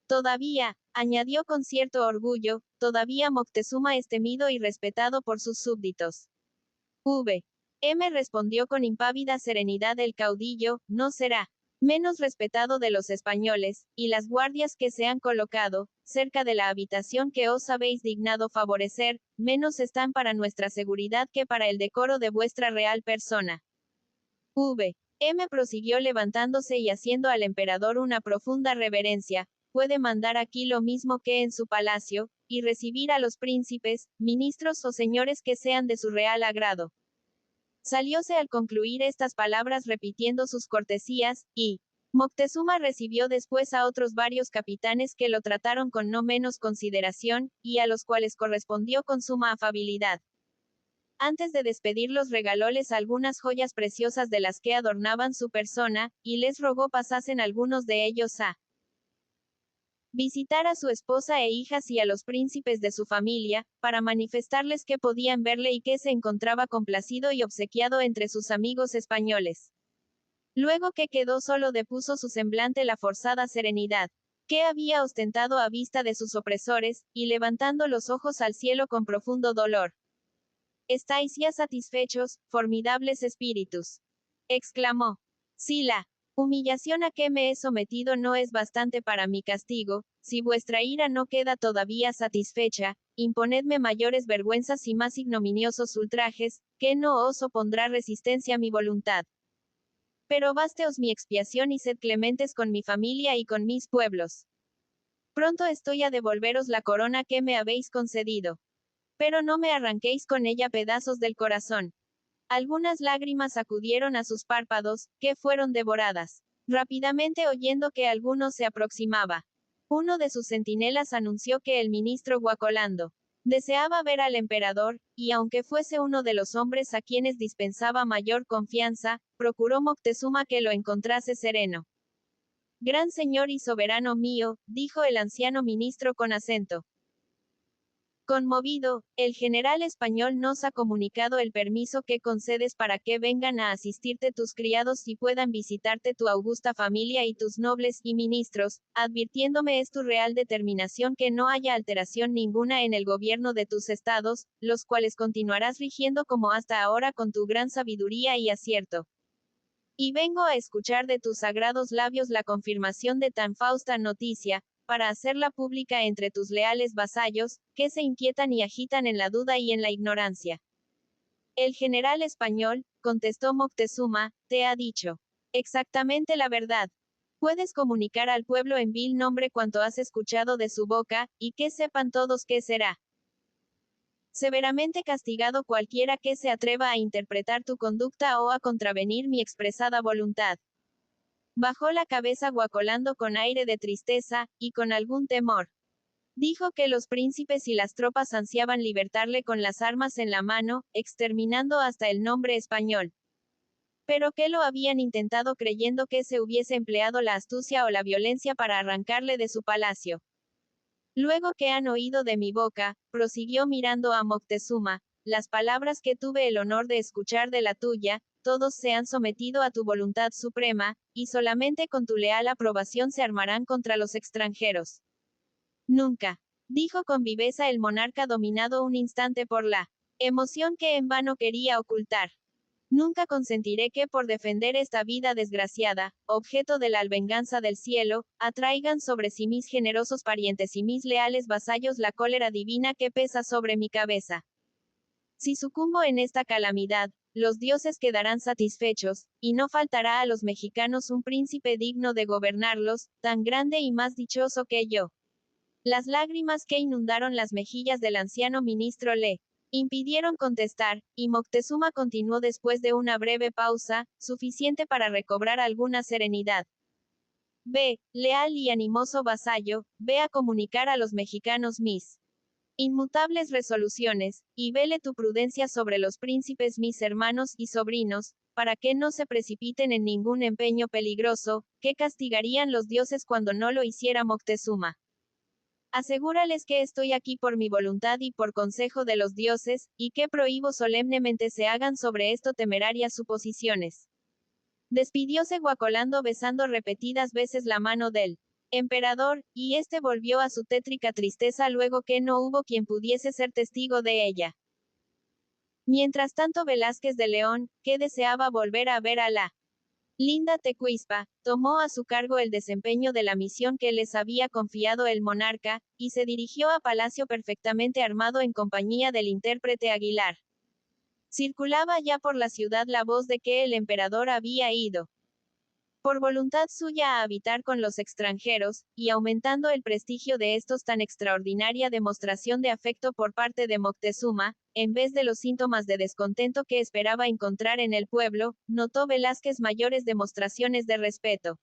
Todavía, añadió con cierto orgullo, todavía Moctezuma es temido y respetado por sus súbditos. V.M. respondió con impávida serenidad el caudillo, no será menos respetado de los españoles, y las guardias que se han colocado, cerca de la habitación que os habéis dignado favorecer, menos están para nuestra seguridad que para el decoro de vuestra real persona. V.M. prosiguió levantándose y haciendo al emperador una profunda reverencia, puede mandar aquí lo mismo que en su palacio, y recibir a los príncipes, ministros o señores que sean de su real agrado. Salióse al concluir estas palabras repitiendo sus cortesías, y Moctezuma recibió después a otros varios capitanes que lo trataron con no menos consideración, y a los cuales correspondió con suma afabilidad. Antes de despedirlos regalóles algunas joyas preciosas de las que adornaban su persona, y les rogó pasasen algunos de ellos a visitar a su esposa e hijas y a los príncipes de su familia, para manifestarles que podían verle y que se encontraba complacido y obsequiado entre sus amigos españoles. Luego que quedó solo depuso su semblante la forzada serenidad que había ostentado a vista de sus opresores, y levantando los ojos al cielo con profundo dolor. ¿Estáis ya satisfechos, formidables espíritus? Exclamó. Si la humillación a que me he sometido no es bastante para mi castigo, si vuestra ira no queda todavía satisfecha, imponedme mayores vergüenzas y más ignominiosos ultrajes, que no os opondrá resistencia mi voluntad. Pero básteos mi expiación y sed clementes con mi familia y con mis pueblos. Pronto estoy a devolveros la corona que me habéis concedido. Pero no me arranquéis con ella pedazos del corazón. Algunas lágrimas acudieron a sus párpados, que fueron devoradas rápidamente oyendo que alguno se aproximaba. Uno de sus centinelas anunció que el ministro Guacolando deseaba ver al emperador, y aunque fuese uno de los hombres a quienes dispensaba mayor confianza, procuró Moctezuma que lo encontrase sereno. Gran señor y soberano mío, dijo el anciano ministro con acento Conmovido, el general español nos ha comunicado el permiso que concedes para que vengan a asistirte tus criados y puedan visitarte tu augusta familia y tus nobles y ministros, advirtiéndome es tu real determinación que no haya alteración ninguna en el gobierno de tus estados, los cuales continuarás rigiendo como hasta ahora con tu gran sabiduría y acierto. Y vengo a escuchar de tus sagrados labios la confirmación de tan fausta noticia, para hacerla pública entre tus leales vasallos, que se inquietan y agitan en la duda y en la ignorancia. El general español, contestó Moctezuma, te ha dicho exactamente la verdad. Puedes comunicar al pueblo en vil nombre cuanto has escuchado de su boca, y que sepan todos que será severamente castigado cualquiera que se atreva a interpretar tu conducta o a contravenir mi expresada voluntad. Bajó la cabeza guacolando con aire de tristeza, y con algún temor. Dijo que los príncipes y las tropas ansiaban libertarle con las armas en la mano, exterminando hasta el nombre español. Pero que lo habían intentado creyendo que se hubiese empleado la astucia o la violencia para arrancarle de su palacio. Luego que han oído de mi boca, prosiguió mirando a Moctezuma, las palabras que tuve el honor de escuchar de la tuya, todos se han sometido a tu voluntad suprema, y solamente con tu leal aprobación se armarán contra los extranjeros. Nunca, dijo con viveza el monarca dominado un instante por la emoción que en vano quería ocultar. Nunca consentiré que por defender esta vida desgraciada, objeto de la venganza del cielo, atraigan sobre sí mis generosos parientes y mis leales vasallos la cólera divina que pesa sobre mi cabeza. Si sucumbo en esta calamidad, los dioses quedarán satisfechos, y no faltará a los mexicanos un príncipe digno de gobernarlos, tan grande y más dichoso que yo. Las lágrimas que inundaron las mejillas del anciano ministro le impidieron contestar, y Moctezuma continuó después de una breve pausa, suficiente para recobrar alguna serenidad. Ve, leal y animoso vasallo, ve a comunicar a los mexicanos mis inmutables resoluciones, y vele tu prudencia sobre los príncipes mis hermanos y sobrinos, para que no se precipiten en ningún empeño peligroso, que castigarían los dioses cuando no lo hiciera Moctezuma. Asegúrales que estoy aquí por mi voluntad y por consejo de los dioses, y que prohíbo solemnemente se hagan sobre esto temerarias suposiciones. Despidióse guacolando besando repetidas veces la mano del emperador, y éste volvió a su tétrica tristeza luego que no hubo quien pudiese ser testigo de ella. Mientras tanto Velázquez de León, que deseaba volver a ver a la linda Tecuispa, tomó a su cargo el desempeño de la misión que les había confiado el monarca, y se dirigió a palacio perfectamente armado en compañía del intérprete Aguilar. Circulaba ya por la ciudad la voz de que el emperador había ido por voluntad suya a habitar con los extranjeros, y aumentando el prestigio de estos tan extraordinaria demostración de afecto por parte de Moctezuma, en vez de los síntomas de descontento que esperaba encontrar en el pueblo, notó Velázquez mayores demostraciones de respeto.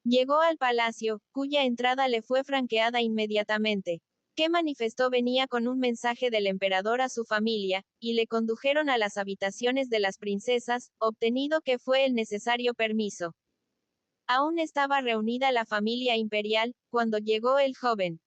Llegó al palacio, cuya entrada le fue franqueada inmediatamente. Que manifestó venía con un mensaje del emperador a su familia, y le condujeron a las habitaciones de las princesas, obtenido que fue el necesario permiso. Aún estaba reunida la familia imperial, cuando llegó el joven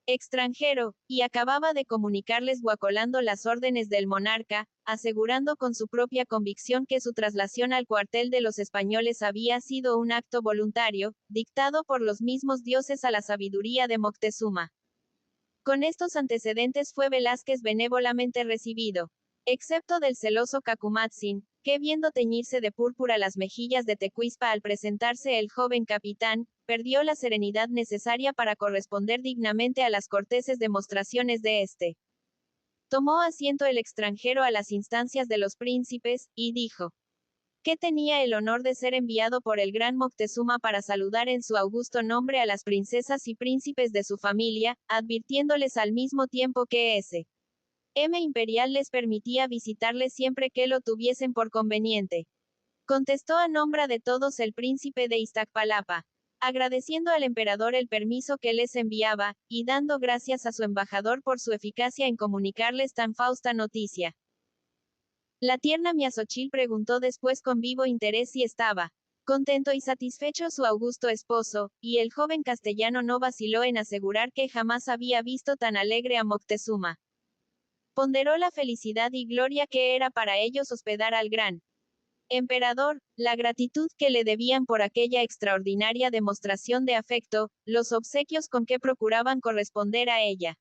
extranjero, y acababa de comunicarles guacolando las órdenes del monarca, asegurando con su propia convicción que su traslación al cuartel de los españoles había sido un acto voluntario, dictado por los mismos dioses a la sabiduría de Moctezuma. Con estos antecedentes fue Velázquez benévolamente recibido, excepto del celoso Cacumatzin, que viendo teñirse de púrpura las mejillas de Tecuispa al presentarse el joven capitán, perdió la serenidad necesaria para corresponder dignamente a las corteses demostraciones de éste. Tomó asiento el extranjero a las instancias de los príncipes, y dijo que tenía el honor de ser enviado por el gran Moctezuma para saludar en su augusto nombre a las princesas y príncipes de su familia, advirtiéndoles al mismo tiempo que ese imperial les permitía visitarles siempre que lo tuviesen por conveniente. Contestó a nombre de todos el príncipe de Iztacpalapa, agradeciendo al emperador el permiso que les enviaba, y dando gracias a su embajador por su eficacia en comunicarles tan fausta noticia. La tierna Miazochil preguntó después con vivo interés si estaba contento y satisfecho su augusto esposo, y el joven castellano no vaciló en asegurar que jamás había visto tan alegre a Moctezuma. Ponderó la felicidad y gloria que era para ellos hospedar al gran emperador, la gratitud que le debían por aquella extraordinaria demostración de afecto, los obsequios con que procuraban corresponder a ella.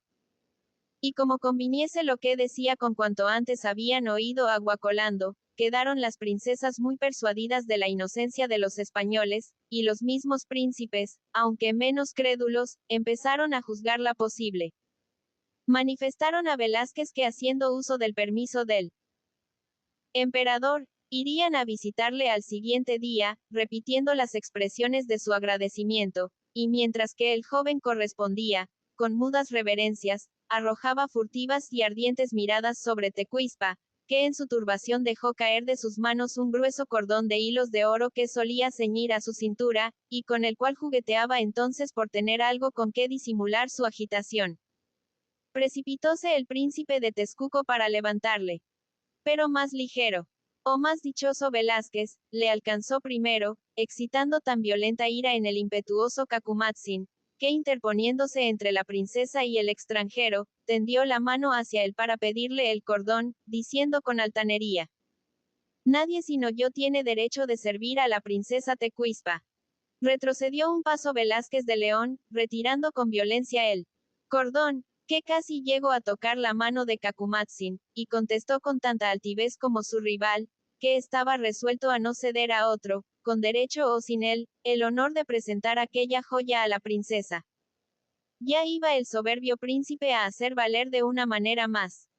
Y como conviniese lo que decía con cuanto antes habían oído a Guacolando, quedaron las princesas muy persuadidas de la inocencia de los españoles, y los mismos príncipes, aunque menos crédulos, empezaron a juzgarla posible. Manifestaron a Velázquez que haciendo uso del permiso del emperador, irían a visitarle al siguiente día, repitiendo las expresiones de su agradecimiento, y mientras que el joven correspondía, con mudas reverencias, arrojaba furtivas y ardientes miradas sobre Tecuispa, que en su turbación dejó caer de sus manos un grueso cordón de hilos de oro que solía ceñir a su cintura, y con el cual jugueteaba entonces por tener algo con que disimular su agitación. Precipitóse el príncipe de Tezcuco para levantarle. Pero más ligero, o más dichoso Velázquez, le alcanzó primero, excitando tan violenta ira en el impetuoso Cacumatzin, que interponiéndose entre la princesa y el extranjero, tendió la mano hacia él para pedirle el cordón, diciendo con altanería: Nadie sino yo tiene derecho de servir a la princesa Tecuispa. Retrocedió un paso Velázquez de León, retirando con violencia el cordón, que casi llegó a tocar la mano de Cacumatzin, y contestó con tanta altivez como su rival, que estaba resuelto a no ceder a otro, con derecho o sin él, el honor de presentar aquella joya a la princesa. Ya iba el soberbio príncipe a hacer valer de una manera más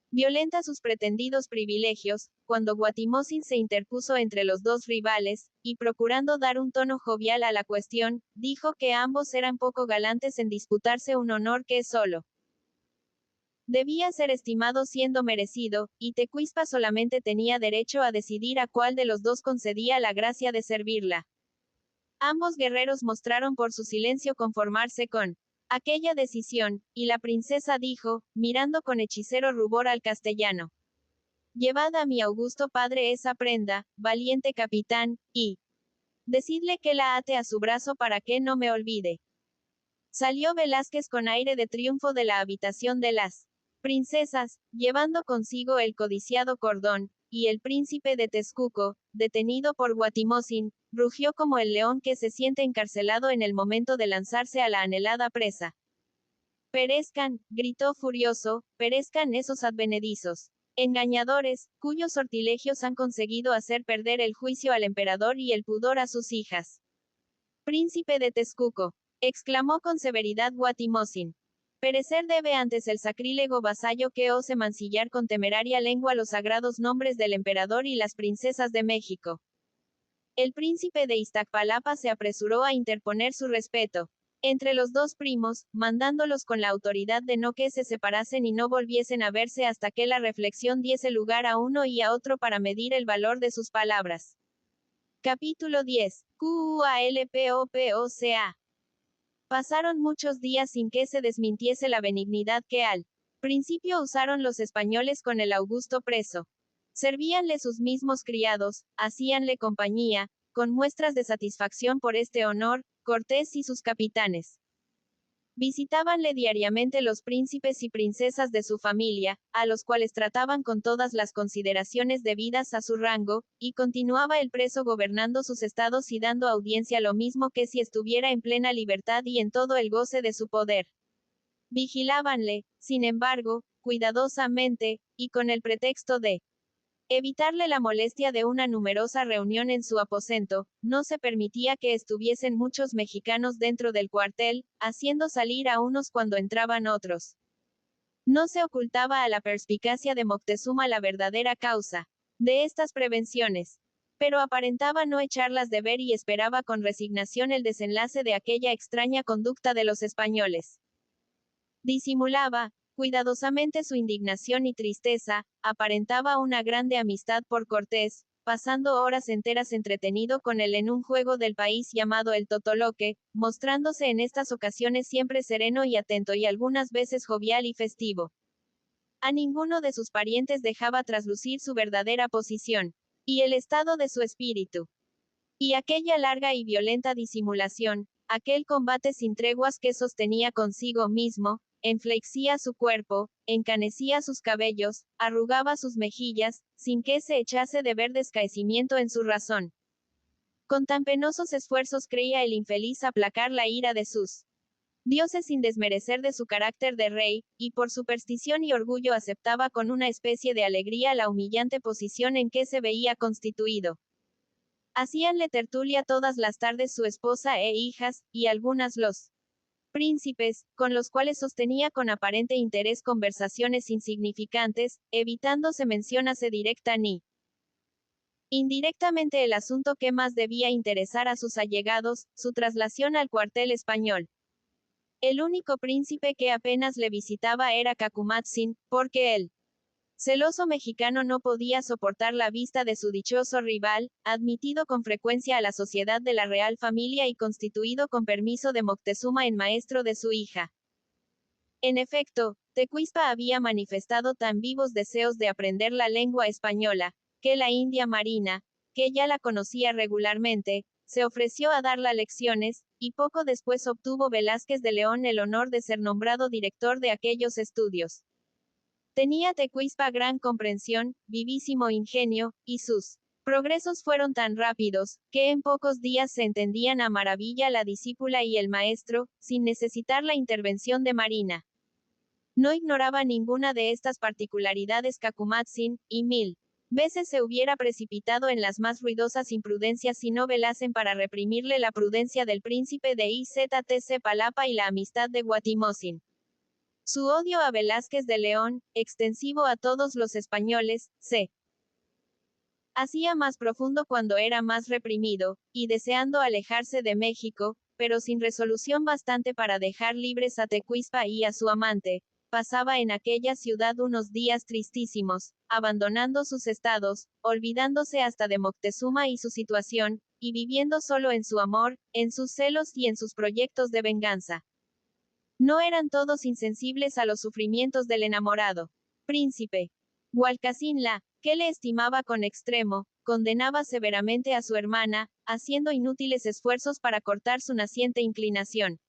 violenta sus pretendidos privilegios, cuando Guatimozin se interpuso entre los dos rivales, y procurando dar un tono jovial a la cuestión, dijo que ambos eran poco galantes en disputarse un honor que solo debía ser estimado siendo merecido, y Tecuispa solamente tenía derecho a decidir a cuál de los dos concedía la gracia de servirla. Ambos guerreros mostraron por su silencio conformarse con aquella decisión, y la princesa dijo, mirando con hechicero rubor al castellano: Llevad a mi augusto padre esa prenda, valiente capitán, y decidle que la ate a su brazo para que no me olvide. Salió Velázquez con aire de triunfo de la habitación de las princesas, llevando consigo el codiciado cordón, y el príncipe de Tezcuco, detenido por Guatimozin, rugió como el león que se siente encarcelado en el momento de lanzarse a la anhelada presa. Perezcan, gritó furioso, perezcan esos advenedizos engañadores, cuyos sortilegios han conseguido hacer perder el juicio al emperador y el pudor a sus hijas. Príncipe de Tezcuco, exclamó con severidad Guatimozin. Perecer debe antes el sacrílego vasallo que ose mancillar con temeraria lengua los sagrados nombres del emperador y las princesas de México. El príncipe de Iztacpalapa se apresuró a interponer su respeto entre los dos primos, mandándolos con la autoridad de no que se separasen y no volviesen a verse hasta que la reflexión diese lugar a uno y a otro para medir el valor de sus palabras. Capítulo 10. QUALPOPOCA. Pasaron muchos días sin que se desmintiese la benignidad que al principio usaron los españoles con el augusto preso. Servíanle sus mismos criados, hacíanle compañía, con muestras de satisfacción por este honor, Cortés y sus capitanes. Visitábanle diariamente los príncipes y princesas de su familia, a los cuales trataban con todas las consideraciones debidas a su rango, y continuaba el preso gobernando sus estados y dando audiencia lo mismo que si estuviera en plena libertad y en todo el goce de su poder. Vigilábanle, sin embargo, cuidadosamente, y con el pretexto de evitarle la molestia de una numerosa reunión en su aposento, no se permitía que estuviesen muchos mexicanos dentro del cuartel, haciendo salir a unos cuando entraban otros. No se ocultaba a la perspicacia de Moctezuma la verdadera causa de estas prevenciones, pero aparentaba no echarlas de ver y esperaba con resignación el desenlace de aquella extraña conducta de los españoles. Disimulaba cuidadosamente su indignación y tristeza, aparentaba una grande amistad por Cortés, pasando horas enteras entretenido con él en un juego del país llamado el totoloque, mostrándose en estas ocasiones siempre sereno y atento y algunas veces jovial y festivo. A ninguno de sus parientes dejaba traslucir su verdadera posición y el estado de su espíritu. Y aquella larga y violenta disimulación, aquel combate sin treguas que sostenía consigo mismo, enflexía su cuerpo, encanecía sus cabellos, arrugaba sus mejillas, sin que se echase de ver descaecimiento en su razón. Con tan penosos esfuerzos creía el infeliz aplacar la ira de sus dioses sin desmerecer de su carácter de rey, y por superstición y orgullo aceptaba con una especie de alegría la humillante posición en que se veía constituido. Hacíanle tertulia todas las tardes su esposa e hijas, y algunas los príncipes, con los cuales sostenía con aparente interés conversaciones insignificantes, evitando se mencionase directa ni indirectamente el asunto que más debía interesar a sus allegados, su traslación al cuartel español. El único príncipe que apenas le visitaba era Cacumatzin, porque él celoso mexicano no podía soportar la vista de su dichoso rival, admitido con frecuencia a la sociedad de la real familia y constituido con permiso de Moctezuma en maestro de su hija. En efecto, Tecuispa había manifestado tan vivos deseos de aprender la lengua española, que la India Marina, que ya la conocía regularmente, se ofreció a darla lecciones, y poco después obtuvo Velázquez de León el honor de ser nombrado director de aquellos estudios. Tenía Tecuispa gran comprensión, vivísimo ingenio, y sus progresos fueron tan rápidos, que en pocos días se entendían a maravilla la discípula y el maestro, sin necesitar la intervención de Marina. No ignoraba ninguna de estas particularidades Cacumatzin, y mil veces se hubiera precipitado en las más ruidosas imprudencias si no velasen para reprimirle la prudencia del príncipe de Iztc Palapa y la amistad de Guatimozin. Su odio a Velázquez de León, extensivo a todos los españoles, se hacía más profundo cuando era más reprimido, y deseando alejarse de México, pero sin resolución bastante para dejar libres a Tecuispa y a su amante, pasaba en aquella ciudad unos días tristísimos, abandonando sus estados, olvidándose hasta de Moctezuma y su situación, y viviendo solo en su amor, en sus celos y en sus proyectos de venganza. No eran todos insensibles a los sufrimientos del enamorado príncipe. Hualcacinla, que le estimaba con extremo, condenaba severamente a su hermana, haciendo inútiles esfuerzos para cortar su naciente inclinación.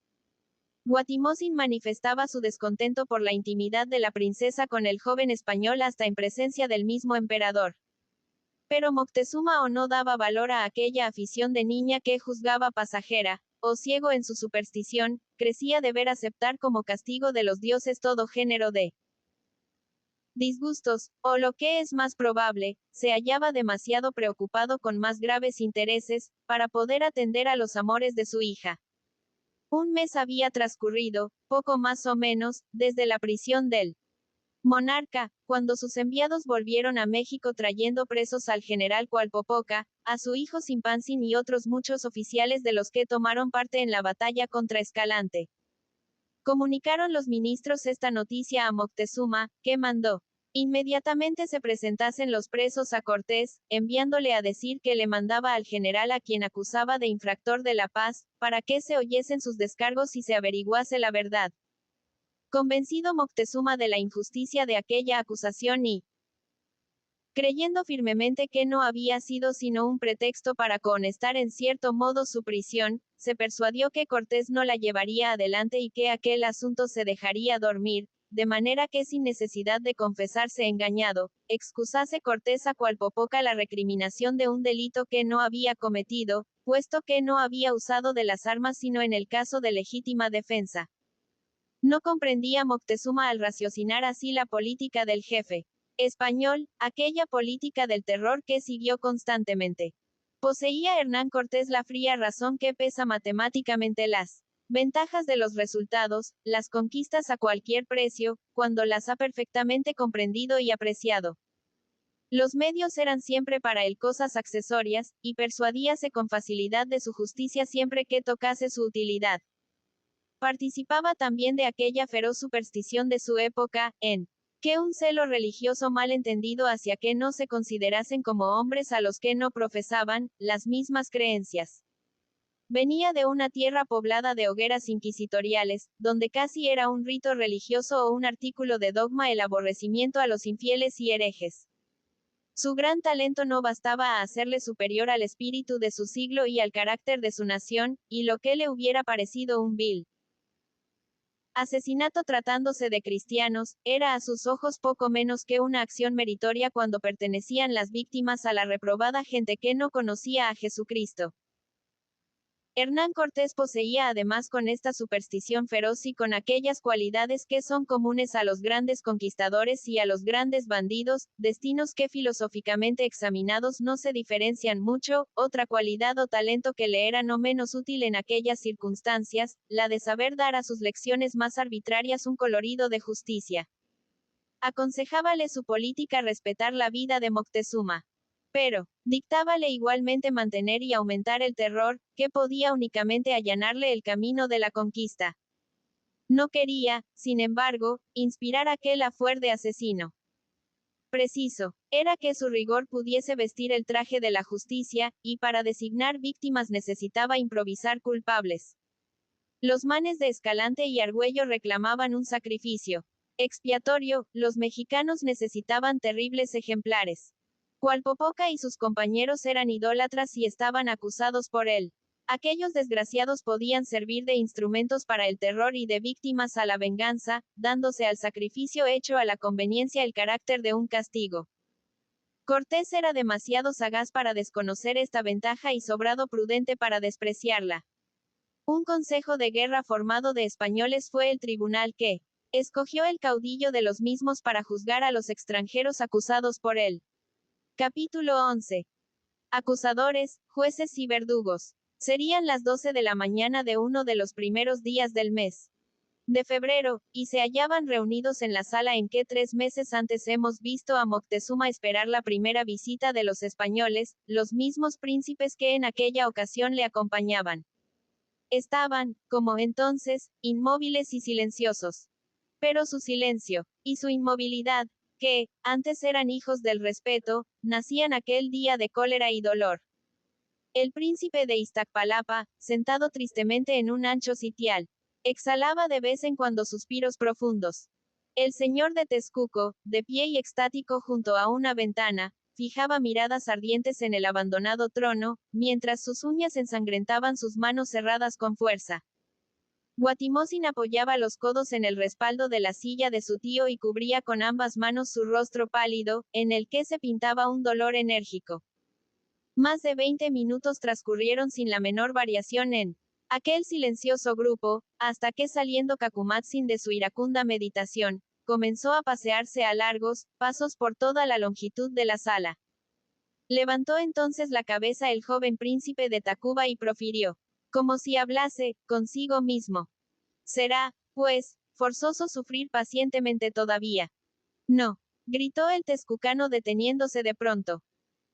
Guatimozin manifestaba su descontento por la intimidad de la princesa con el joven español hasta en presencia del mismo emperador. Pero Moctezuma o no daba valor a aquella afición de niña que juzgaba pasajera, o ciego en su superstición, crecía deber aceptar como castigo de los dioses todo género de disgustos, o lo que es más probable, se hallaba demasiado preocupado con más graves intereses, para poder atender a los amores de su hija. Un mes había transcurrido, poco más o menos, desde la prisión del monarca, cuando sus enviados volvieron a México trayendo presos al general Coalpopoca, a su hijo Simpansin y otros muchos oficiales de los que tomaron parte en la batalla contra Escalante. Comunicaron los ministros esta noticia a Moctezuma, que mandó inmediatamente se presentasen los presos a Cortés, enviándole a decir que le mandaba al general a quien acusaba de infractor de la paz, para que se oyesen sus descargos y se averiguase la verdad. Convencido Moctezuma de la injusticia de aquella acusación y creyendo firmemente que no había sido sino un pretexto para cohonestar en cierto modo su prisión, se persuadió que Cortés no la llevaría adelante y que aquel asunto se dejaría dormir, de manera que sin necesidad de confesarse engañado, excusase Cortés a Coalpopoca la recriminación de un delito que no había cometido, puesto que no había usado de las armas sino en el caso de legítima defensa. No comprendía Moctezuma al raciocinar así la política del jefe español, aquella política del terror que siguió constantemente. Poseía Hernán Cortés la fría razón que pesa matemáticamente las ventajas de los resultados, las conquistas a cualquier precio, cuando las ha perfectamente comprendido y apreciado. Los medios eran siempre para él cosas accesorias, y persuadíase con facilidad de su justicia siempre que tocase su utilidad. Participaba también de aquella feroz superstición de su época, en que un celo religioso mal entendido hacia que no se considerasen como hombres a los que no profesaban las mismas creencias. Venía de una tierra poblada de hogueras inquisitoriales, donde casi era un rito religioso o un artículo de dogma el aborrecimiento a los infieles y herejes. Su gran talento no bastaba a hacerle superior al espíritu de su siglo y al carácter de su nación, y lo que le hubiera parecido un vil Asesinato tratándose de cristianos, era a sus ojos poco menos que una acción meritoria cuando pertenecían las víctimas a la reprobada gente que no conocía a Jesucristo. Hernán Cortés poseía además con esta superstición feroz y con aquellas cualidades que son comunes a los grandes conquistadores y a los grandes bandidos, destinos que filosóficamente examinados no se diferencian mucho, otra cualidad o talento que le era no menos útil en aquellas circunstancias, la de saber dar a sus lecciones más arbitrarias un colorido de justicia. Aconsejábale su política respetar la vida de Moctezuma. Pero, dictábale igualmente mantener y aumentar el terror, que podía únicamente allanarle el camino de la conquista. No quería, sin embargo, inspirar aquel afuer de asesino. Preciso, era que su rigor pudiese vestir el traje de la justicia, y para designar víctimas necesitaba improvisar culpables. Los manes de Escalante y Argüello reclamaban un sacrificio expiatorio, los mexicanos necesitaban terribles ejemplares. Qualpopoca y sus compañeros eran idólatras y estaban acusados por él. Aquellos desgraciados podían servir de instrumentos para el terror y de víctimas a la venganza, dándose al sacrificio hecho a la conveniencia el carácter de un castigo. Cortés era demasiado sagaz para desconocer esta ventaja y sobrado prudente para despreciarla. Un consejo de guerra formado de españoles fue el tribunal que escogió el caudillo de los mismos para juzgar a los extranjeros acusados por él. Capítulo 11. Acusadores, jueces y verdugos. Serían las 12 de la mañana de uno de los primeros días del mes de febrero, y se hallaban reunidos en la sala en que 3 meses antes hemos visto a Moctezuma esperar la primera visita de los españoles, los mismos príncipes que en aquella ocasión le acompañaban. Estaban, como entonces, inmóviles y silenciosos. Pero su silencio, y su inmovilidad, que, antes eran hijos del respeto, nacían aquel día de cólera y dolor. El príncipe de Iztapalapa, sentado tristemente en un ancho sitial, exhalaba de vez en cuando suspiros profundos. El señor de Texcoco, de pie y extático junto a una ventana, fijaba miradas ardientes en el abandonado trono, mientras sus uñas ensangrentaban sus manos cerradas con fuerza. Guatimozin apoyaba los codos en el respaldo de la silla de su tío y cubría con ambas manos su rostro pálido, en el que se pintaba un dolor enérgico. Más de 20 minutos transcurrieron sin la menor variación en aquel silencioso grupo, hasta que saliendo Cacumatzin de su iracunda meditación, comenzó a pasearse a largos pasos por toda la longitud de la sala. Levantó entonces la cabeza el joven príncipe de Tacuba y profirió, como si hablase, consigo mismo. Será, pues, forzoso sufrir pacientemente todavía. No, gritó el texcucano deteniéndose de pronto.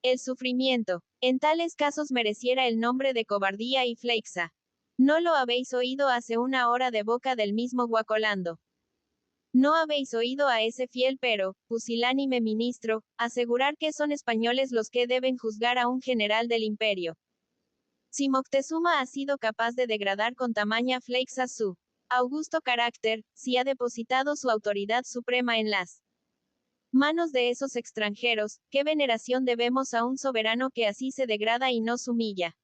El sufrimiento, en tales casos mereciera el nombre de cobardía y fleixa. ¿No lo habéis oído hace una hora de boca del mismo Guacolando? ¿No habéis oído a ese fiel pero pusilánime ministro asegurar que son españoles los que deben juzgar a un general del imperio? Si Moctezuma ha sido capaz de degradar con tamaña fleixa su augusto carácter, si ha depositado su autoridad suprema en las manos de esos extranjeros, ¿qué veneración debemos a un soberano que así se degrada y nos humilla?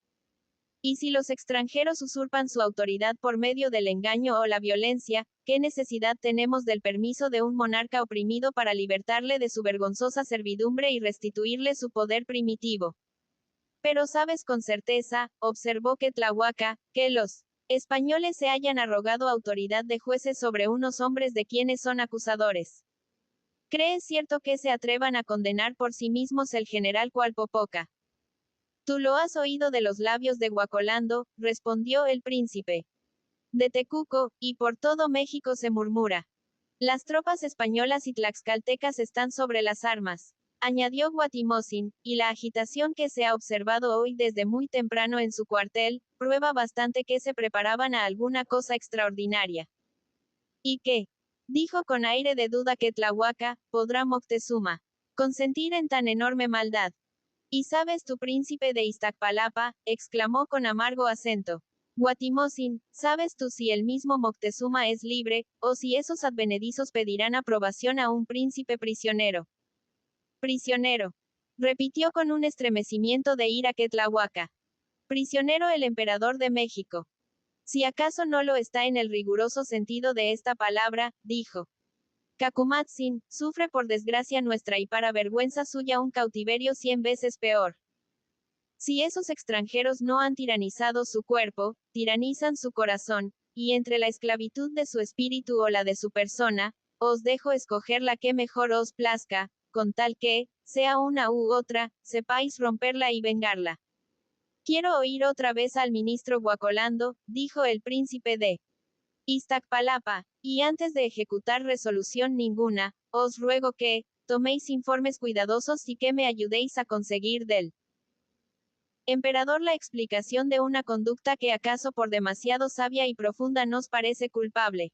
Y si los extranjeros usurpan su autoridad por medio del engaño o la violencia, ¿qué necesidad tenemos del permiso de un monarca oprimido para libertarle de su vergonzosa servidumbre y restituirle su poder primitivo? Pero sabes con certeza, observó Quetlahuaca, que los españoles se hayan arrogado autoridad de jueces sobre unos hombres de quienes son acusadores. ¿Crees cierto que se atrevan a condenar por sí mismos el general Qualpopoca? Tú lo has oído de los labios de Guacolando, respondió el príncipe de Tecuco, y por todo México se murmura. Las tropas españolas y tlaxcaltecas están sobre las armas, añadió Guatimozin, y la agitación que se ha observado hoy desde muy temprano en su cuartel, prueba bastante que se preparaban a alguna cosa extraordinaria. ¿Y qué? Dijo con aire de duda Quetlahuaca, ¿podrá Moctezuma consentir en tan enorme maldad? ¿Y sabes tu príncipe de Iztapalapa? Exclamó con amargo acento Guatimozin, ¿sabes tú si el mismo Moctezuma es libre, o si esos advenedizos pedirán aprobación a un príncipe prisionero? Prisionero. Repitió con un estremecimiento de ira Quetlahuaca. Prisionero el emperador de México. Si acaso no lo está en el riguroso sentido de esta palabra, dijo. Kakumatsin, sufre por desgracia nuestra y para vergüenza suya un cautiverio 100 veces peor. Si esos extranjeros no han tiranizado su cuerpo, tiranizan su corazón, y entre la esclavitud de su espíritu o la de su persona, os dejo escoger la que mejor os plazca, con tal que, sea una u otra, sepáis romperla y vengarla. Quiero oír otra vez al ministro Guacolando, dijo el príncipe de Iztacpalapa, y antes de ejecutar resolución ninguna, os ruego que, toméis informes cuidadosos y que me ayudéis a conseguir del emperador la explicación de una conducta que acaso por demasiado sabia y profunda nos parece culpable.